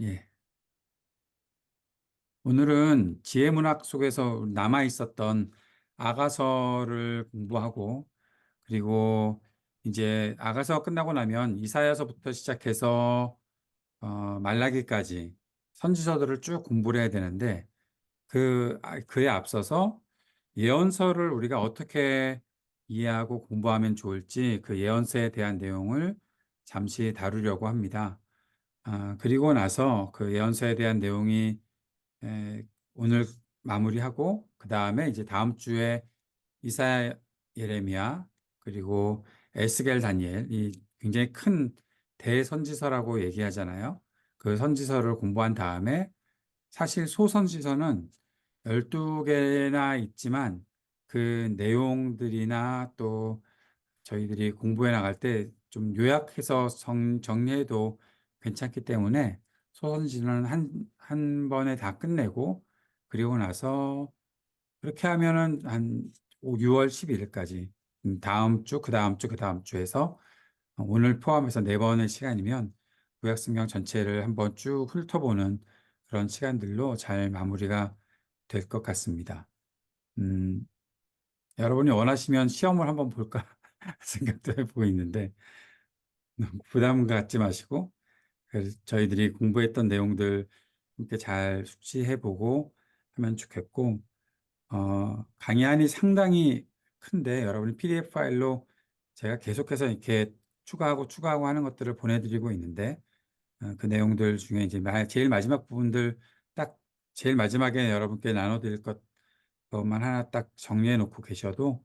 예. 오늘은 지혜문학 속에서 남아 있었던 아가서를 공부하고, 그리고 이제 아가서 끝나고 나면 이사야서부터 시작해서 말라기까지 선지서들을 쭉 공부를 해야 되는데, 그에 앞서서 예언서를 우리가 어떻게 이해하고 공부하면 좋을지 그 예언서에 대한 내용을 잠시 다루려고 합니다. 그리고 나서 그 예언서에 대한 내용이 오늘 마무리하고 그 다음에 이제 다음 주에 이사야, 예레미야, 그리고 에스겔, 다니엘, 이 굉장히 큰 대선지서라고 얘기하잖아요. 그 선지서를 공부한 다음에 사실 소선지서는 12개나 있지만 그 내용들이나 또 저희들이 공부해 나갈 때 좀 요약해서 정리해도 괜찮기 때문에 소선지는 한 번에 다 끝내고, 그리고 나서 그렇게 하면은 한 6월 12일까지 다음 주, 그 다음 주, 그 다음 주에서 오늘 포함해서 네 번의 시간이면 구약성경 전체를 한번 쭉 훑어보는 그런 시간들로 잘 마무리가 될 것 같습니다. 음, 여러분이 원하시면 시험을 한번 볼까 생각도 해보고 있는데 부담 갖지 마시고, 그래서 저희들이 공부했던 내용들 함께 잘 숙지해보고 하면 좋겠고, 강의안이 상당히 큰데 여러분이 PDF 파일로 제가 계속해서 이렇게 추가하고 하는 것들을 보내드리고 있는데, 그 내용들 중에 이제 제일 마지막 부분들 딱 제일 마지막에 여러분께 나눠드릴 것만 하나 딱 정리해 놓고 계셔도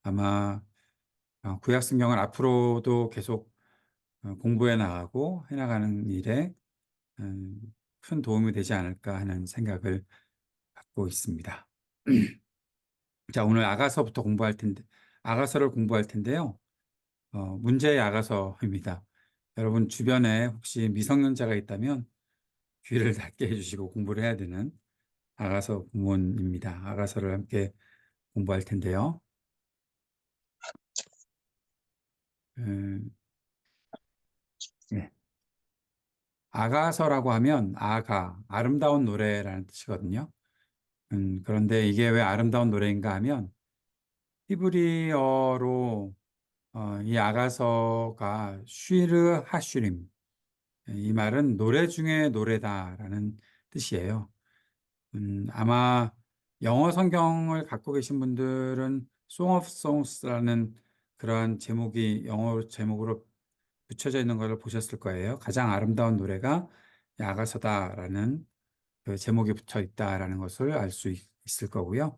아마 구약 성경을 앞으로도 계속 공부해 나가고 해나가는 일에 음, 큰 도움이 되지 않을까 하는 생각을 갖고 있습니다. 자, 오늘 아가서부터 공부할 텐데, 아가서를 공부할 텐데요. 문제의 아가서입니다. 여러분 주변에 혹시 미성년자가 있다면 귀를 닫게 해주시고 공부를 해야 되는 아가서 부문입니다. 아가서를 함께 공부할 텐데요. 음, 네. 아가서라고 하면 아름다운 노래라는 뜻이거든요. 그런데 이게 왜 아름다운 노래인가 하면 히브리어로 이 아가서가 쉬르 하슈림, 이 말은 노래 중에 노래다라는 뜻이에요. 아마 영어 성경을 갖고 계신 분들은 Song of Songs라는 그러한 제목이 영어 제목으로 붙여져 있는 것을 보셨을 거예요. 가장 아름다운 노래가 이 아가서다라는 그 제목이 붙어 있다라는 것을 알 수 있을 거고요.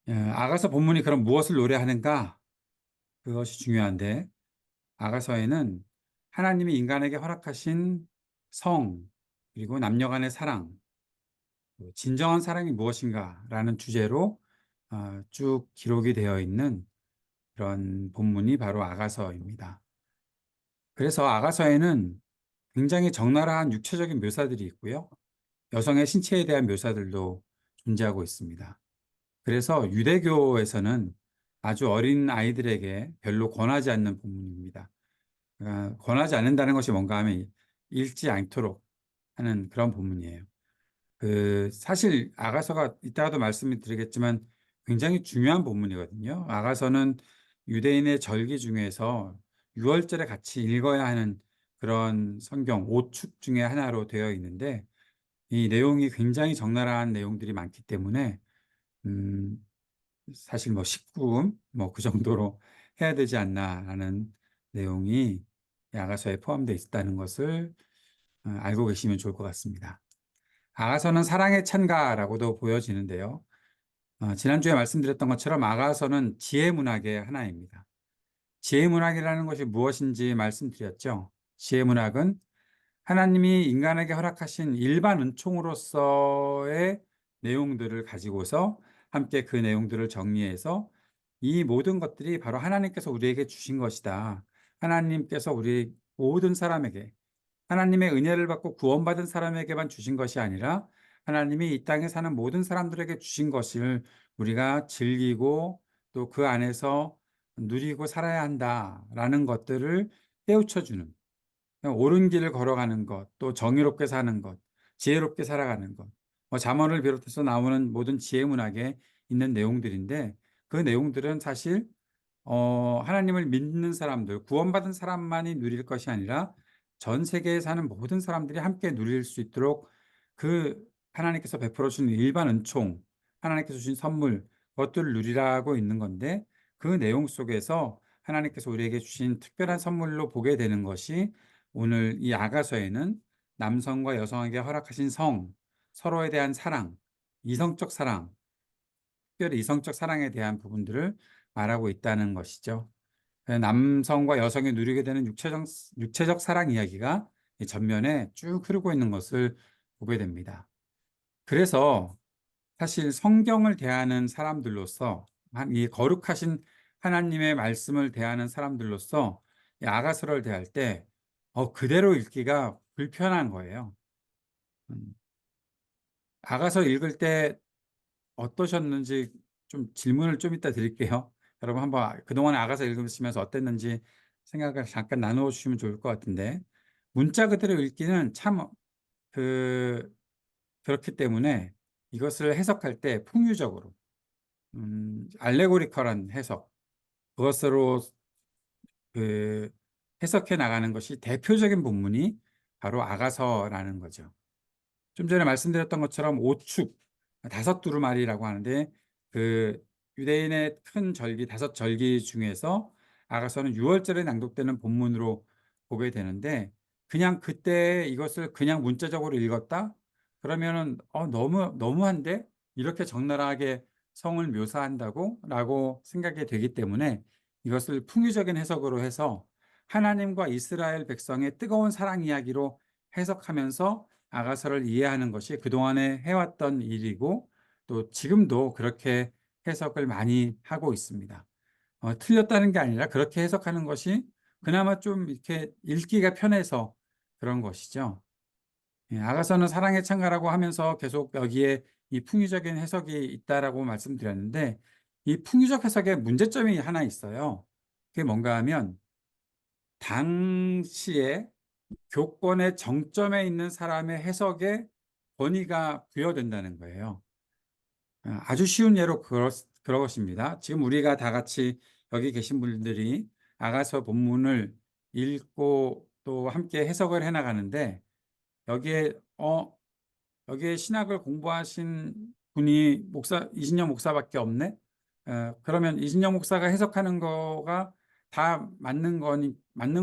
아가서 본문이 그럼 무엇을 노래하는가? 그것이 중요한데, 아가서에는 하나님이 인간에게 허락하신 성, 그리고 남녀 간의 사랑, 진정한 사랑이 무엇인가라는 주제로 쭉 기록이 되어 있는 그런 본문이 바로 아가서입니다. 그래서 아가서에는 굉장히 적나라한 육체적인 묘사들이 있고요. 여성의 신체에 대한 묘사들도 존재하고 있습니다. 그래서 유대교에서는 아주 어린 아이들에게 별로 권하지 않는 본문입니다. 권하지 않는다는 것이 뭔가 하면 읽지 않도록 하는 그런 본문이에요. 사실 아가서가 이따가도 말씀을 드리겠지만 굉장히 중요한 본문이거든요. 아가서는 유대인의 절기 중에서 유월절에 같이 읽어야 하는 그런 성경 5축 중에 하나로 되어 있는데, 이 내용이 굉장히 적나라한 내용들이 많기 때문에 음, 사실 뭐 19금 뭐 그 정도로 해야 되지 않나 하는 내용이 이 아가서에 포함되어 있다는 것을 알고 계시면 좋을 것 같습니다. 아가서는 사랑의 찬가라고도 보여지는데요. 지난주에 말씀드렸던 것처럼 아가서는 지혜 문학의 하나입니다. 지혜 문학이라는 것이 무엇인지 말씀드렸죠. 지혜 문학은 하나님이 인간에게 허락하신 일반 은총으로서의 내용들을 가지고서 함께 그 내용들을 정리해서 이 모든 것들이 바로 하나님께서 우리에게 주신 것이다. 하나님께서 우리 모든 사람에게 하나님의 은혜를 받고 구원받은 사람에게만 주신 것이 아니라 하나님이 이 땅에 사는 모든 사람들에게 주신 것을 우리가 즐기고 또 그 안에서 누리고 살아야 한다라는 것들을 깨우쳐 주는, 옳은 길을 걸어가는 것, 또 정의롭게 사는 것, 지혜롭게 살아가는 것, 잠언을 비롯해서 나오는 모든 지혜 문학에 있는 내용들인데, 그 내용들은 사실 하나님을 믿는 사람들, 구원받은 사람만이 누릴 것이 아니라 전 세계에 사는 모든 사람들이 함께 누릴 수 있도록 그 하나님께서 베풀어 주신 일반 은총, 하나님께서 주신 선물, 그것들을 누리라고 있는 건데, 그 내용 속에서 하나님께서 우리에게 주신 특별한 선물로 보게 되는 것이 오늘 이 아가서에는 남성과 여성에게 허락하신 성, 서로에 대한 사랑, 이성적 사랑, 특별히 이성적 사랑에 대한 부분들을 말하고 있다는 것이죠. 남성과 여성이 누리게 되는 육체적 사랑 이야기가 이 전면에 쭉 흐르고 있는 것을 보게 됩니다. 그래서 사실 성경을 대하는 사람들로서, 이 거룩하신 하나님의 말씀을 대하는 사람들로서 이 아가서를 대할 때 그대로 읽기가 불편한 거예요. 음, 아가서 읽을 때 어떠셨는지 좀 질문을 좀 이따 드릴게요. 여러분 한번 그동안 아가서 읽으시면서 어땠는지 생각을 잠깐 나누어 주시면 좋을 것 같은데, 문자 그대로 읽기는 참 그렇기 때문에 이것을 해석할 때 풍유적으로, 알레고리컬한 해석, 그것으로 그 해석해 나가는 것이 대표적인 본문이 바로 아가서라는 거죠. 좀 전에 말씀드렸던 것처럼 오축, 다섯 두루마리라고 하는데, 그 유대인의 큰 절기, 다섯 절기 중에서 아가서는 6월절에 낭독되는 본문으로 보게 되는데, 그냥 그때 이것을 그냥 문자적으로 읽었다? 그러면은 너무한데? 이렇게 적나라하게 성을 묘사한다고? 라고 생각이 되기 때문에 이것을 풍유적인 해석으로 해서 하나님과 이스라엘 백성의 뜨거운 사랑 이야기로 해석하면서 아가서를 이해하는 것이 그동안에 해왔던 일이고, 또 지금도 그렇게 해석을 많이 하고 있습니다. 틀렸다는 게 아니라 그렇게 해석하는 것이 그나마 좀 이렇게 읽기가 편해서 그런 것이죠. 예, 아가서는 사랑의 창가라고 하면서 계속 여기에 이 풍유적인 해석이 있다라고 말씀드렸는데, 이 풍유적 해석에 문제점이 하나 있어요. 그게 뭔가 하면 당시에 교권의 정점에 있는 사람의 해석에 권위가 부여된다는 거예요. 아주 쉬운 예로 그것입니다. 지금 우리가 다 같이 여기 계신 분들이 아가서 본문을 읽고 또 함께 해석을 해 나가는데, 여기에 여기에 신학을 공부하신 분이 이진영 목사밖에 없네. 그러면 이진영 목사가 해석하는 거가 다 맞는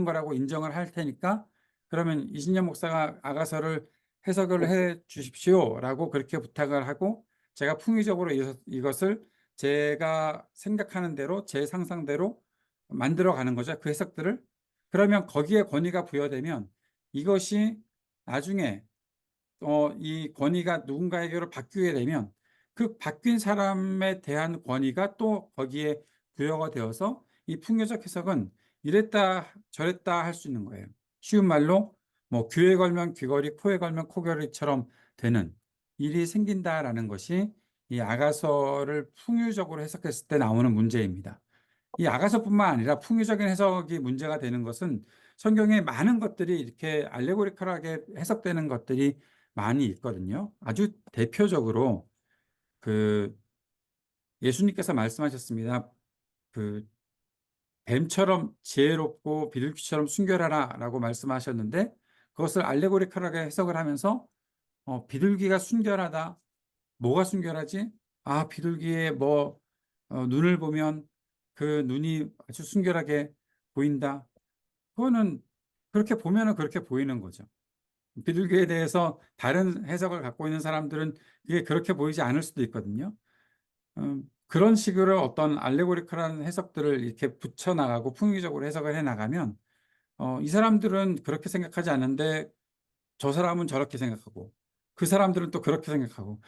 거라고 인정을 할 테니까, 그러면 이진영 목사가 아가서를 해석을 해 주십시오라고 그렇게 부탁을 하고, 제가 풍의적으로 이것을 제가 생각하는 대로 제 상상대로 만들어 가는 거죠. 그 해석들을. 그러면 거기에 권위가 부여되면 이것이 나중에 이 권위가 누군가에게로 바뀌게 되면 그 바뀐 사람에 대한 권위가 또 거기에 부여가 되어서 이 풍요적 해석은 이랬다 저랬다 할 수 있는 거예요. 쉬운 말로 뭐 귀에 걸면 귀걸이, 코에 걸면 코걸이처럼 되는 일이 생긴다라는 것이 이 아가서를 풍유적으로 해석했을 때 나오는 문제입니다. 이 아가서뿐만 아니라 풍유적인 해석이 문제가 되는 것은 성경에 많은 것들이 이렇게 알레고리컬하게 해석되는 것들이 많이 있거든요. 아주 대표적으로 그 예수님께서 말씀하셨습니다. 그 뱀처럼 지혜롭고 비둘기처럼 순결하라라고 말씀하셨는데, 그것을 알레고리컬하게 해석을 하면서 비둘기가 순결하다. 뭐가 순결하지? 비둘기의 눈을 보면 그 눈이 아주 순결하게 보인다. 그거는 그렇게 보면은 그렇게 보이는 거죠. 비둘기에 대해서 다른 해석을 갖고 있는 사람들은 이게 그렇게 보이지 않을 수도 있거든요. 그런 식으로 어떤 알레고리컬한 해석들을 이렇게 붙여나가고 풍의적으로 해석을 해나가면 이 사람들은 그렇게 생각하지 않는데 저 사람은 저렇게 생각하고 그 사람들은 또 그렇게 생각하고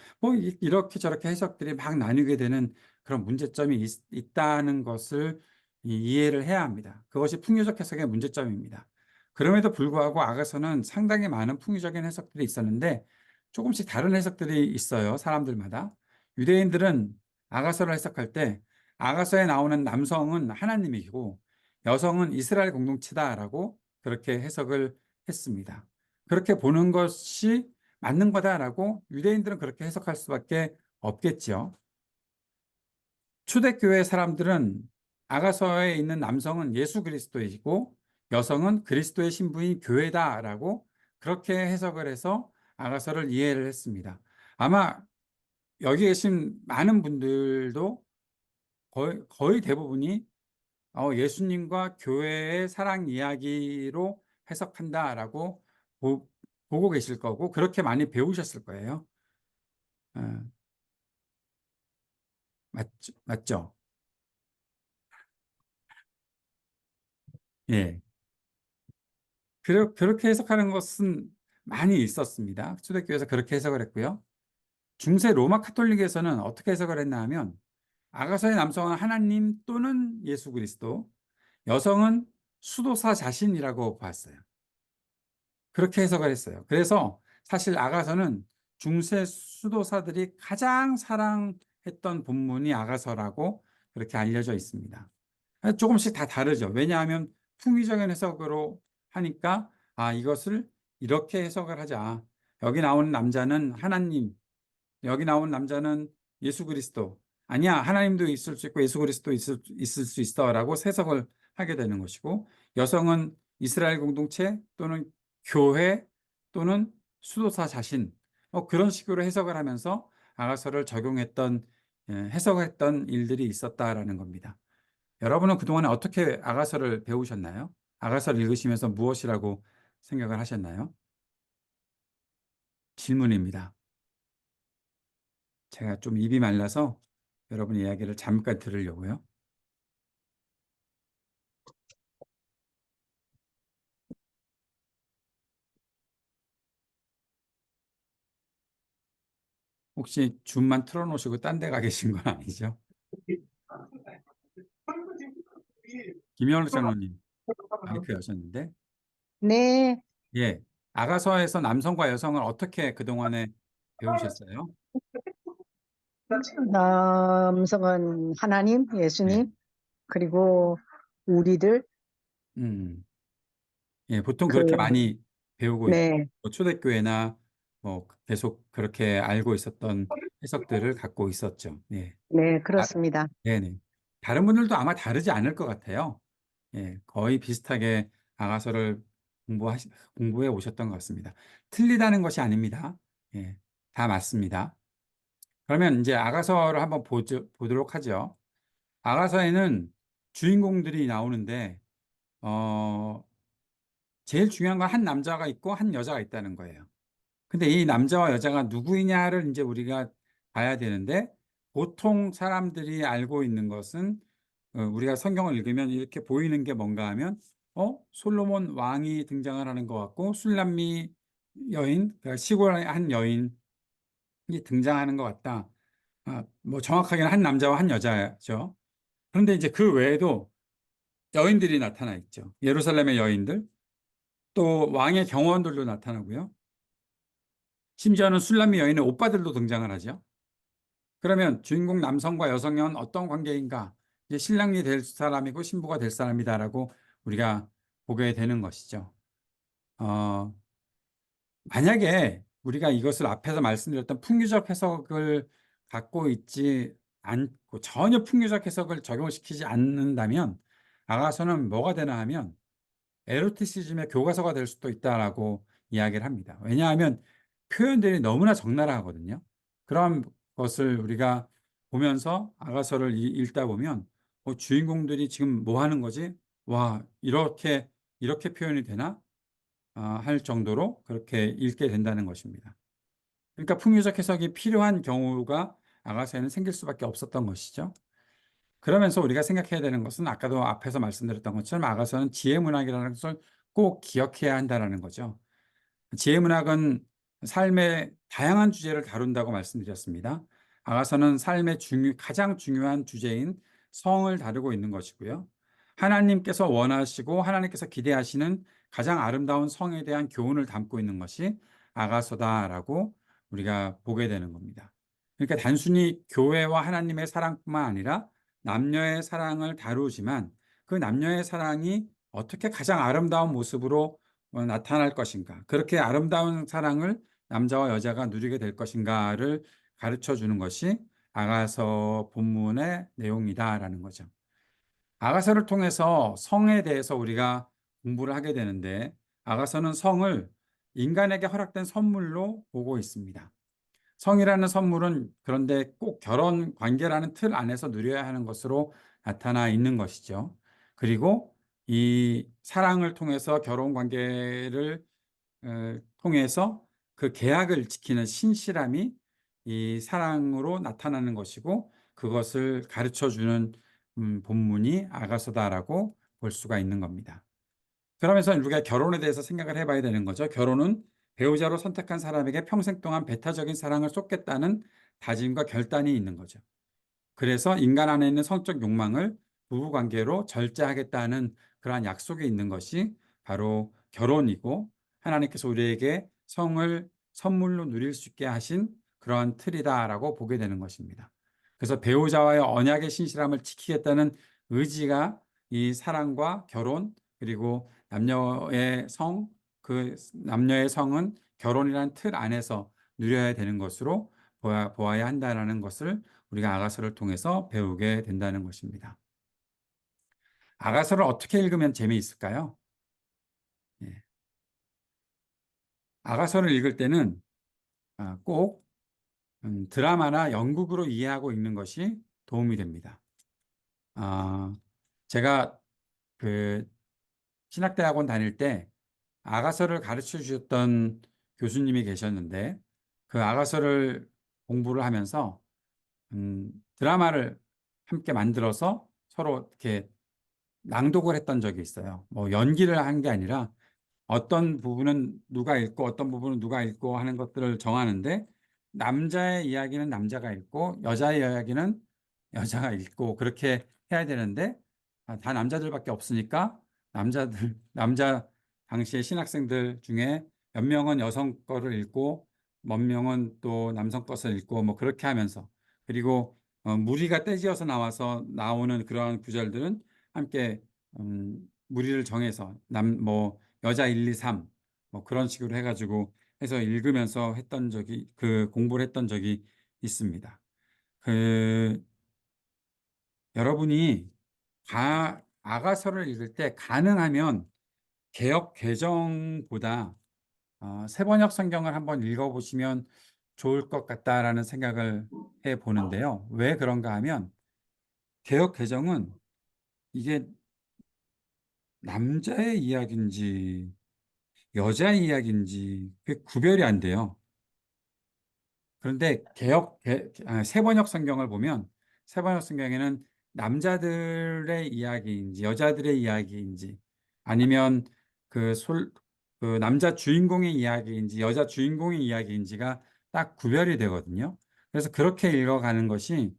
이렇게 저렇게 해석들이 막 나뉘게 되는 그런 문제점이 있다는 것을 이해를 해야 합니다. 그것이 풍유적 해석의 문제점입니다. 그럼에도 불구하고 아가서는 상당히 많은 풍유적인 해석들이 있었는데 조금씩 다른 해석들이 있어요. 사람들마다. 유대인들은 아가서를 해석할 때 아가서에 나오는 남성은 하나님이고 여성은 이스라엘 공동체다라고 그렇게 해석을 했습니다. 그렇게 보는 것이 맞는 거다라고 유대인들은 그렇게 해석할 수밖에 없겠죠. 초대교회 사람들은 아가서에 있는 남성은 예수 그리스도이고 여성은 그리스도의 신부인 교회다라고 그렇게 해석을 해서 아가서를 이해를 했습니다. 아마 여기 계신 많은 분들도 거의 대부분이 예수님과 교회의 사랑 이야기로 해석한다라고 보고 계실 거고 그렇게 많이 배우셨을 거예요. 어, 맞죠? 맞죠? 예. 그렇게 해석하는 것은 많이 있었습니다. 초대교회에서 그렇게 해석을 했고요. 중세 로마 카톨릭에서는 어떻게 해석을 했나 하면 아가서의 남성은 하나님 또는 예수 그리스도, 여성은 수도사 자신이라고 봤어요. 그렇게 해석을 했어요. 그래서 사실 아가서는 중세 수도사들이 가장 사랑했던 본문이 아가서라고 그렇게 알려져 있습니다. 조금씩 다 다르죠. 왜냐하면 풍의적인 해석으로 하니까 이것을 이렇게 해석을 하자. 여기 나온 남자는 하나님, 여기 나온 남자는 예수 그리스도. 아니야, 하나님도 있을 수 있고 예수 그리스도 있을 수 있어라고 해석을 하게 되는 것이고, 여성은 이스라엘 공동체 또는 교회 또는 수도사 자신, 그런 식으로 해석을 하면서 아가서를 적용했던, 해석했던 일들이 있었다라는 겁니다. 여러분은 그동안에 어떻게 아가서를 배우셨나요? 아가서를 읽으시면서 무엇이라고 생각을 하셨나요? 질문입니다. 제가 좀 입이 말라서 여러분 이야기를 잠깐 들으려고요. 혹시 줌만 틀어놓으시고 딴 데 가 계신 건 아니죠? 김현우 장로님, 마이크 여셨는데, 네, 예, 아가서에서 남성과 여성을 어떻게 그동안에 배우셨어요? 남성은 하나님, 네, 예수님, 그리고 우리들, 예, 보통 그렇게 그, 많이 배우고 있고, 네, 뭐 초대교회나 뭐 계속 그렇게 알고 있었던 해석들을 갖고 있었죠. 예. 네, 아, 그렇습니다. 네네. 다른 분들도 아마 다르지 않을 것 같아요. 예, 거의 비슷하게 아가서를 공부해 오셨던 것 같습니다. 틀리다는 것이 아닙니다. 예, 다 맞습니다. 그러면 이제 아가서를 한번 보도록 하죠. 아가서에는 주인공들이 나오는데, 어, 제일 중요한 건 한 남자가 있고 한 여자가 있다는 거예요. 근데 이 남자와 여자가 누구이냐를 이제 우리가 봐야 되는데, 보통 사람들이 알고 있는 것은 우리가 성경을 읽으면 이렇게 보이는 게 뭔가 하면 솔로몬 왕이 등장을 하는 것 같고 술람미 여인, 그러니까 시골의 한 여인이 등장하는 것 같다. 뭐 정확하게는 한 남자와 한 여자죠. 그런데 이제 그 외에도 여인들이 나타나 있죠. 예루살렘의 여인들, 또 왕의 경호원들도 나타나고요. 심지어는 술람미 여인의 오빠들도 등장을 하죠. 그러면 주인공 남성과 여성은 어떤 관계인가? 이제 신랑이 될 사람이고 신부가 될 사람이다라고 우리가 보게 되는 것이죠. 어, 만약에 우리가 이것을 앞에서 말씀드렸던 풍유적 해석을 갖고 있지 않고 전혀 풍유적 해석을 적용시키지 않는다면 아가서는 뭐가 되나 하면 에로티시즘의 교과서가 될 수도 있다라고 이야기를 합니다. 왜냐하면 표현들이 너무나 적나라하거든요. 그런 것을 우리가 보면서 아가서를 읽다 보면 주인공들이 지금 뭐 하는 거지? 와, 이렇게 표현이 되나? 할 정도로 그렇게 읽게 된다는 것입니다. 그러니까 풍유적 해석이 필요한 경우가 아가서에는 생길 수밖에 없었던 것이죠. 그러면서 우리가 생각해야 되는 것은 아까도 앞에서 말씀드렸던 것처럼 아가서는 지혜문학이라는 것을 꼭 기억해야 한다는 거죠. 지혜문학은 삶의 다양한 주제를 다룬다고 말씀드렸습니다. 아가서는 삶의 가장 중요한 주제인 성을 다루고 있는 것이고요. 하나님께서 원하시고 하나님께서 기대하시는 가장 아름다운 성에 대한 교훈을 담고 있는 것이 아가서다라고 우리가 보게 되는 겁니다. 그러니까 단순히 교회와 하나님의 사랑뿐만 아니라 남녀의 사랑을 다루지만 그 남녀의 사랑이 어떻게 가장 아름다운 모습으로 나타날 것인가? 그렇게 아름다운 사랑을 남자와 여자가 누리게 될 것인가를 가르쳐 주는 것이 아가서 본문의 내용이다라는 거죠. 아가서를 통해서 성에 대해서 우리가 공부를 하게 되는데 아가서는 성을 인간에게 허락된 선물로 보고 있습니다. 성이라는 선물은 그런데 꼭 결혼 관계라는 틀 안에서 누려야 하는 것으로 나타나 있는 것이죠. 그리고 이 사랑을 통해서 결혼 관계를 통해서 그 계약을 지키는 신실함이 이 사랑으로 나타나는 것이고 그것을 가르쳐 주는 본문이 아가서다라고 볼 수가 있는 겁니다. 그러면서 우리가 결혼에 대해서 생각을 해봐야 되는 거죠. 결혼은 배우자로 선택한 사람에게 평생 동안 배타적인 사랑을 쏟겠다는 다짐과 결단이 있는 거죠. 그래서 인간 안에 있는 성적 욕망을 부부 관계로 절제하겠다는 그러한 약속이 있는 것이 바로 결혼이고 하나님께서 우리에게 성을 선물로 누릴 수 있게 하신 그러한 틀이다라고 보게 되는 것입니다. 그래서 배우자와의 언약의 신실함을 지키겠다는 의지가 이 사랑과 결혼 그리고 남녀의 성, 그 남녀의 성은 결혼이라는 틀 안에서 누려야 되는 것으로 보아야 한다는 것을 우리가 아가서를 통해서 배우게 된다는 것입니다. 아가서를 어떻게 읽으면 재미있을까요? 예. 아가서를 읽을 때는 꼭 드라마나 연극으로 이해하고 읽는 것이 도움이 됩니다. 아, 제가 그 신학대학원 다닐 때 아가서를 가르쳐 주셨던 교수님이 계셨는데 그 아가서를 공부를 하면서 드라마를 함께 만들어서 서로 이렇게 낭독을 했던 적이 있어요. 뭐 연기를 한 게 아니라 어떤 부분은 누가 읽고 어떤 부분은 누가 읽고 하는 것들을 정하는데 남자의 이야기는 남자가 읽고 여자의 이야기는 여자가 읽고 그렇게 해야 되는데 다 남자들밖에 없으니까 남자 당시의 신학생들 중에 몇 명은 여성 거를 읽고 몇 명은 또 남성 것을 읽고 뭐 그렇게 하면서 그리고 무리가 떼지어서 나와서 나오는 그러한 구절들은 함께 무리를 정해서 뭐 여자 1, 2, 3 뭐 그런 식으로 해가지고 해서 읽으면서 했던 적이 그 공부를 했던 적이 있습니다. 그 여러분이 아가서를 읽을 때 가능하면 개역 개정보다 세번역 성경을 한번 읽어보시면 좋을 것 같다라는 생각을 해 보는데요. 왜 그런가 하면 개역 개정은 이게 남자의 이야기인지 여자의 이야기인지 그게 구별이 안 돼요. 그런데 세번역 성경을 보면 세번역 성경에는 남자들의 이야기인지 여자들의 이야기인지 아니면 그 그 남자 주인공의 이야기인지 여자 주인공의 이야기인지가 딱 구별이 되거든요. 그래서 그렇게 읽어가는 것이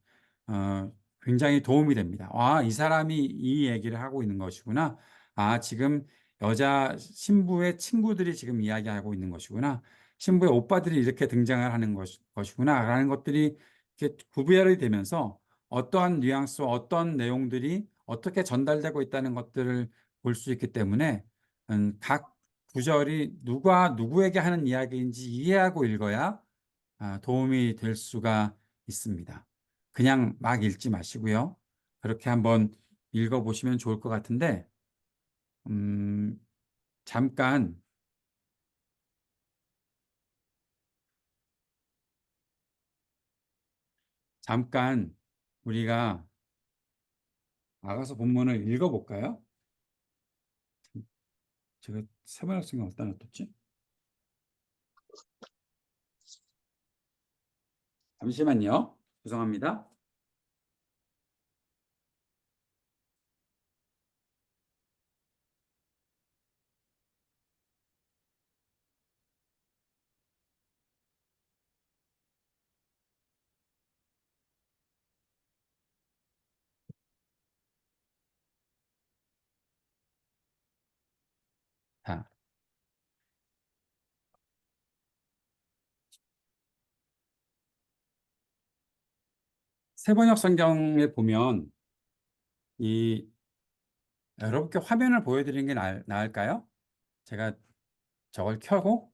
굉장히 도움이 됩니다. 아, 이 사람이 이 얘기를 하고 있는 것이구나. 아, 지금 여자 신부의 친구들이 지금 이야기하고 있는 것이구나. 신부의 오빠들이 이렇게 등장을 하는 것이구나 라는 것들이 이렇게 구별이 되면서 어떠한 뉘앙스, 어떤 내용들이 어떻게 전달되고 있다는 것들을 볼 수 있기 때문에 각 구절이 누가 누구에게 하는 이야기인지 이해하고 읽어야 도움이 될 수가 있습니다. 그냥 막 읽지 마시고요. 그렇게 한번 읽어보시면 좋을 것 같은데, 음, 잠깐, 잠깐 우리가 나가서 본문을 읽어볼까요? 제가 세번역성이 어디다 놨었지? 잠시만요. 죄송합니다. 자, 세번역 성경에 보면 이 여러분께 화면을 보여드리는 게 나을까요? 제가 저걸 켜고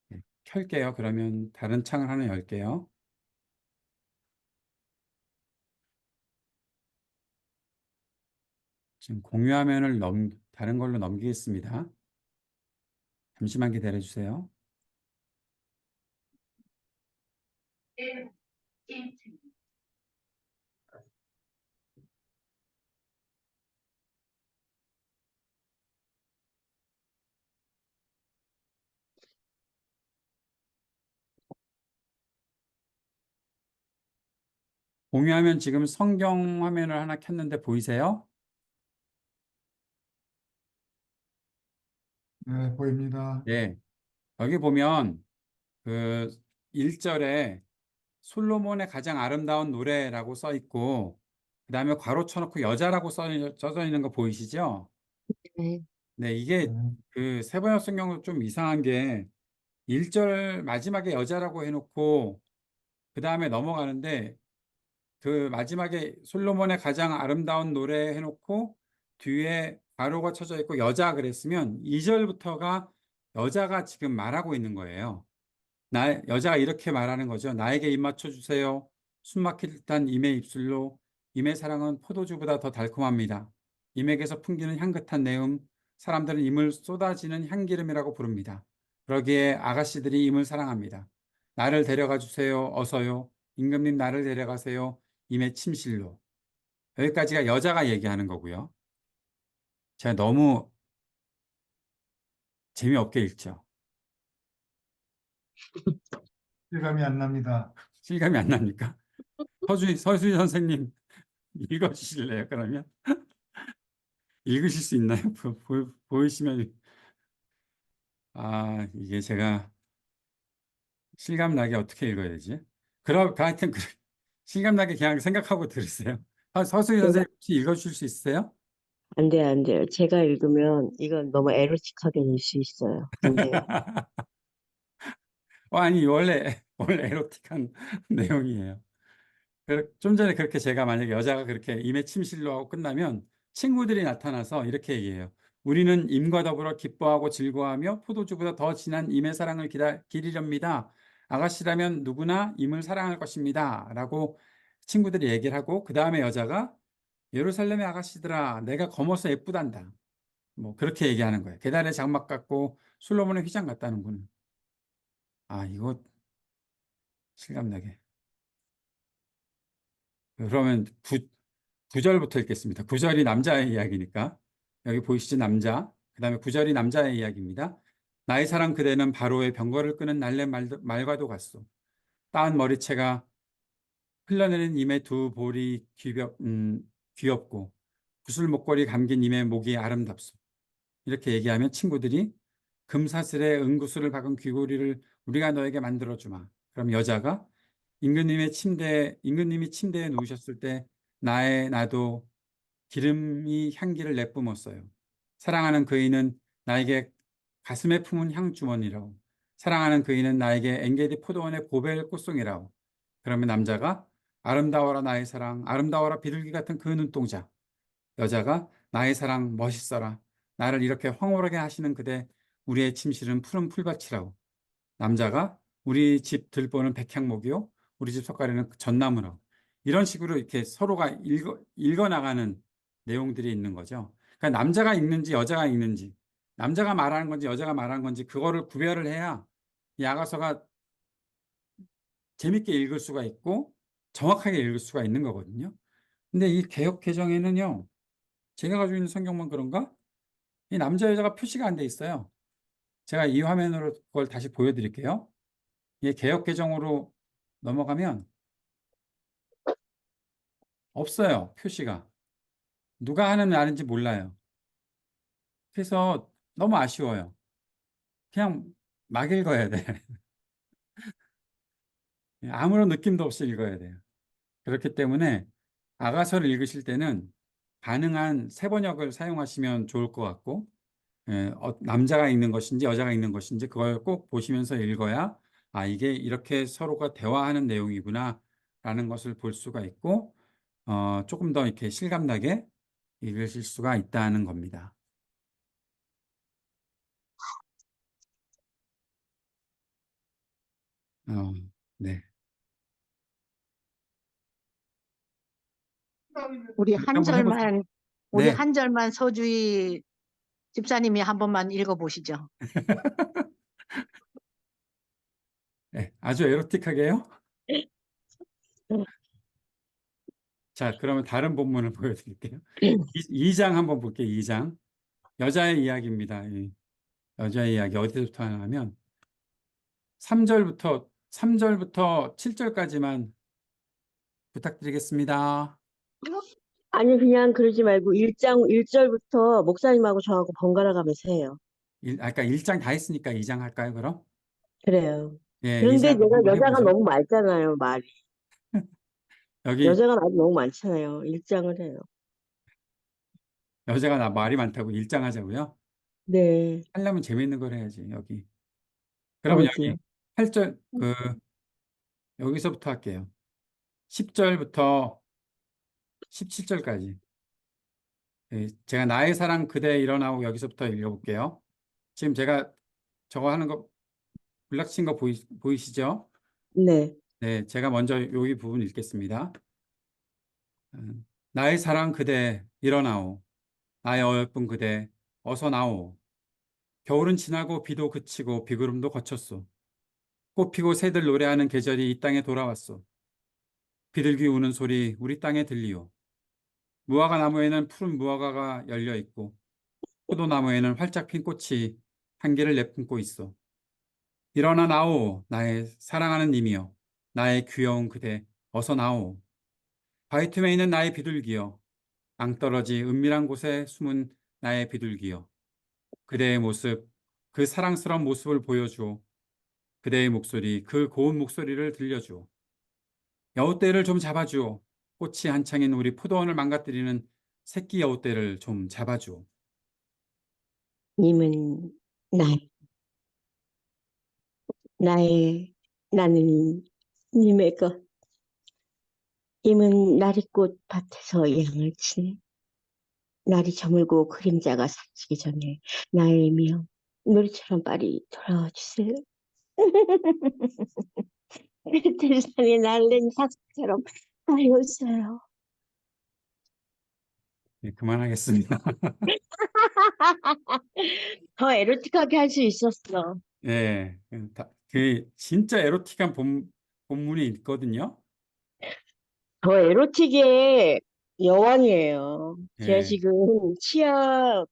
네, 켤게요. 그러면 다른 창을 하나 열게요. 지금 공유 화면을 다른 걸로 넘기겠습니다. 잠시만 기다려 주세요. 공유 화면 지금 성경 화면을 하나 켰는데 보이세요? 네, 보입니다. 네. 여기 보면 그 1절에 솔로몬의 가장 아름다운 노래라고 써 있고, 그 다음에 괄호 쳐놓고 여자라고 써져 있는 거 보이시죠? 네. 네, 이게 네. 그 세번역 성경은 좀 이상한 게 1절 마지막에 여자라고 해놓고 그 다음에 넘어가는데 그 마지막에 솔로몬의 가장 아름다운 노래 해놓고 뒤에 괄호가 쳐져 있고 여자 그랬으면 2절부터가 여자가 지금 말하고 있는 거예요. 여자가 이렇게 말하는 거죠. 나에게 입 맞춰 주세요. 숨막힐 듯한 임의 입술로 임의 사랑은 포도주보다 더 달콤합니다. 임에게서 풍기는 향긋한 내음, 사람들은 임을 쏟아지는 향기름이라고 부릅니다. 그러기에 아가씨들이 임을 사랑합니다. 나를 데려가 주세요. 어서요. 임금님 나를 데려가세요. 임의 침실로. 여기까지가 여자가 얘기하는 거고요. 제가 너무 재미없게 읽죠. 실감이 안 납니다. 실감이 안 납니까? 서수희 선생님 읽어주실래요? 그러면 읽으실 수 있나요? 보이시면 이게 제가 실감 나게 어떻게 읽어야 되지? 하여튼 실감 나게 그냥 생각하고 들으세요. 서수희 제가 선생님 혹시 읽어주실 수 있으세요? 안 돼요, 안 돼요. 제가 읽으면 이건 너무 에로틱하게 될 수 있어요. 안 돼요. 아니 원래 에로틱한 내용이에요. 좀 전에 그렇게 제가 만약에 여자가 그렇게 임의 침실로 하고 끝나면 친구들이 나타나서 이렇게 얘기해요. 우리는 임과 더불어 기뻐하고 즐거워하며 포도주보다 더 진한 임의 사랑을 기리렵니다. 아가씨라면 누구나 임을 사랑할 것입니다. 라고 친구들이 얘기를 하고 그 다음에 여자가 예루살렘의 아가씨들아 내가 검어서 예쁘단다. 뭐 그렇게 얘기하는 거예요. 계단의 장막 같고 솔로몬의 휘장 같다는군. 이거 실감나게. 그러면 9절부터 읽겠습니다. 9절이 남자의 이야기니까. 여기 보이시죠? 남자. 그 다음에 9절이 남자의 이야기입니다. 나의 사랑 그대는 바로의 병거를 끄는 날래 말과도 같소. 따은 머리채가 흘러내리는 임의 두 볼이 귀엽고 구슬 목걸이 감긴 임의 목이 아름답소. 이렇게 얘기하면 친구들이 금사슬에 은구슬을 박은 귀고리를 우리가 너에게 만들어주마. 그럼 여자가 임금님이 침대에 누우셨을 때 나도 기름이 향기를 내뿜었어요. 사랑하는 그이는 나에게 가슴에 품은 향주머니라고. 사랑하는 그이는 나에게 엔게디 포도원의 보벨 꽃송이라고. 그러면 남자가 아름다워라 나의 사랑, 아름다워라 비둘기 같은 그 눈동자. 여자가 나의 사랑 멋있어라. 나를 이렇게 황홀하게 하시는 그대, 우리의 침실은 푸른 풀밭이라고. 남자가 우리 집 들보는 백향목이요. 우리 집 석가래는 전나무라고. 이런 식으로 이렇게 서로가 읽어 나가는 내용들이 있는 거죠. 그러니까 남자가 읽는지 여자가 읽는지, 남자가 말하는 건지 여자가 말하는 건지 그거를 구별을 해야 이 아가서가 재밌게 읽을 수가 있고 정확하게 읽을 수가 있는 거거든요. 근데 이 개역 개정에는요, 제가 가지고 있는 성경만 그런가? 이 남자 여자가 표시가 안 돼 있어요. 제가 이 화면으로 그걸 다시 보여드릴게요. 이 개역 개정으로 넘어가면 없어요. 표시가. 누가 하는 말인지 몰라요. 그래서 너무 아쉬워요. 그냥 막 읽어야 돼. 아무런 느낌도 없이 읽어야 돼요. 그렇기 때문에 아가서를 읽으실 때는 가능한 세번역을 사용하시면 좋을 것 같고, 남자가 읽는 것인지 여자가 읽는 것인지 그걸 꼭 보시면서 읽어야 이게 이렇게 서로가 대화하는 내용이구나 라는 것을 볼 수가 있고 조금 더 이렇게 실감나게 읽으실 수가 있다는 겁니다. 어, 네. 우리 한 한번 해보세요. 절만, 우리 네. 한 절만 서주희 집사님이 한 번만 읽어보시죠. 네. 아주 에로틱하게요? 자, 그러면 다른 본문을 보여드릴게요. 2장 한번 볼게요. 2장. 여자의 이야기입니다. 이 여자의 이야기 어디서부터 하냐면 3절부터 7절까지만 부탁드리겠습니다. 아니, 그냥 그러지 말고 1장 1절부터 목사님하고 저하고 번갈아 가면서 해요. 아까 1장 다 했으니까 2장 할까요, 그럼? 그래요. 예, 그런데 2장 내가 한번 여자가 해보죠. 너무 많잖아요, 말이. 여기 여자가 말이 너무 많잖아요. 1장을 해요. 여자가 나 말이 많다고 1장 하자고요? 네, 하려면 재밌는 걸 해야지, 여기. 그러면 어디요? 여기 8절, 여기서부터 할게요. 10절부터 17절까지. 제가 나의 사랑 그대 일어나고 여기서부터 읽어볼게요. 지금 제가 저거 하는 거, 블락친 거 보이시죠? 네. 네, 제가 먼저 여기 부분 읽겠습니다. 나의 사랑 그대 일어나오. 나의 어여쁜 그대 어서 나오. 겨울은 지나고 비도 그치고 비구름도 거쳤소. 꽃 피고 새들 노래하는 계절이 이 땅에 돌아왔소. 비둘기 우는 소리 우리 땅에 들리오. 무화과 나무에는 푸른 무화과가 열려 있고 포도나무에는 활짝 핀 꽃이 향기를 내뿜고 있어. 일어나 나오, 나의 사랑하는 님이여. 나의 귀여운 그대, 어서 나오. 바위틈에 있는 나의 비둘기여. 낭떠러지 은밀한 곳에 숨은 나의 비둘기여. 그대의 모습, 그 사랑스러운 모습을 보여주오. 그대의 목소리, 그 고운 목소리를 들려주오. 여우떼를 좀 잡아주오. 꽃이 한창인 우리 포도원을 망가뜨리는 새끼 여우떼를 좀 잡아주오. 님은 나, 나의, 나는 님의 것. 님은 나리꽃 밭에서 양을 치네. 날이 저물고 그림자가 사치기 전에 나의 미영, 놀이처럼 빨리 돌아와 주세요. 들산에 날랜 사슴처럼 빨리 오세요. 네, 그만하겠습니다. 더 에로틱하게 할 수 있었어. 예, 그 진짜 에로틱한 본문이 있거든요. 더 에로틱의 여왕이에요. 제가 예, 지금 치아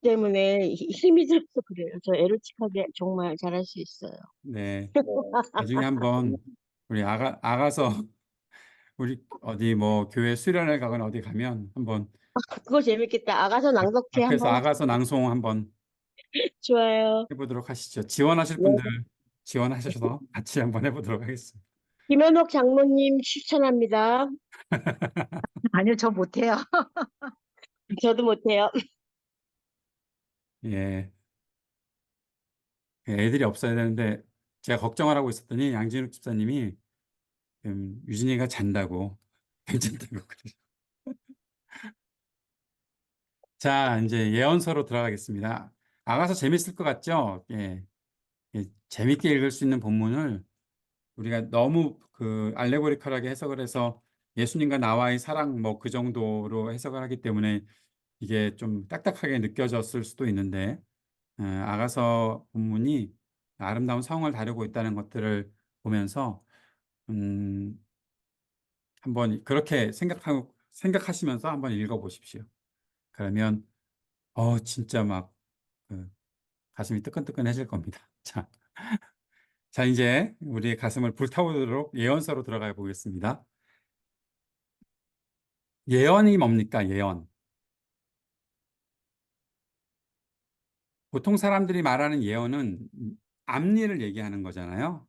때문에 힘이 들어서 그래요. 저 에로틱하게 정말 잘할 수 있어요. 네. 나중에 한번 우리 아가서 우리 어디 뭐 교회 수련회 가거나 어디 가면 한번 그거 재밌겠다. 아가서 낭독회 앞에서 한번 아가서 낭송 한번 좋아요. 해보도록 하시죠. 지원하실 네. 분들 지원하셔서 같이 한번 해보도록 하겠습니다. 김현옥 장모님 추천합니다. 아니요, 저 못해요. 저도 못해요. 예, 애들이 없어야 되는데 제가 걱정을 하고 있었더니 양진욱 집사님이 유진이가 잔다고 괜찮다고 그러죠. 자, 이제 예언서로 들어가겠습니다. 아가서 재밌을 것 같죠? 예, 재밌게 읽을 수 있는 본문을 우리가 너무 그 알레고리컬하게 해석을 해서 예수님과 나와의 사랑 뭐 그 정도로 해석을 하기 때문에 이게 좀 딱딱하게 느껴졌을 수도 있는데 아가서 본문이 아름다운 성을 다루고 있다는 것들을 보면서 음, 한번 그렇게 생각하시면서 한번 읽어보십시오. 그러면 진짜 막그 가슴이 뜨끈뜨끈해질 겁니다. 자, 자 이제 우리의 가슴을 불타오르도록 예언서로 들어가 보겠습니다. 예언이 뭡니까? 예언. 보통 사람들이 말하는 예언은 앞일을 얘기하는 거잖아요.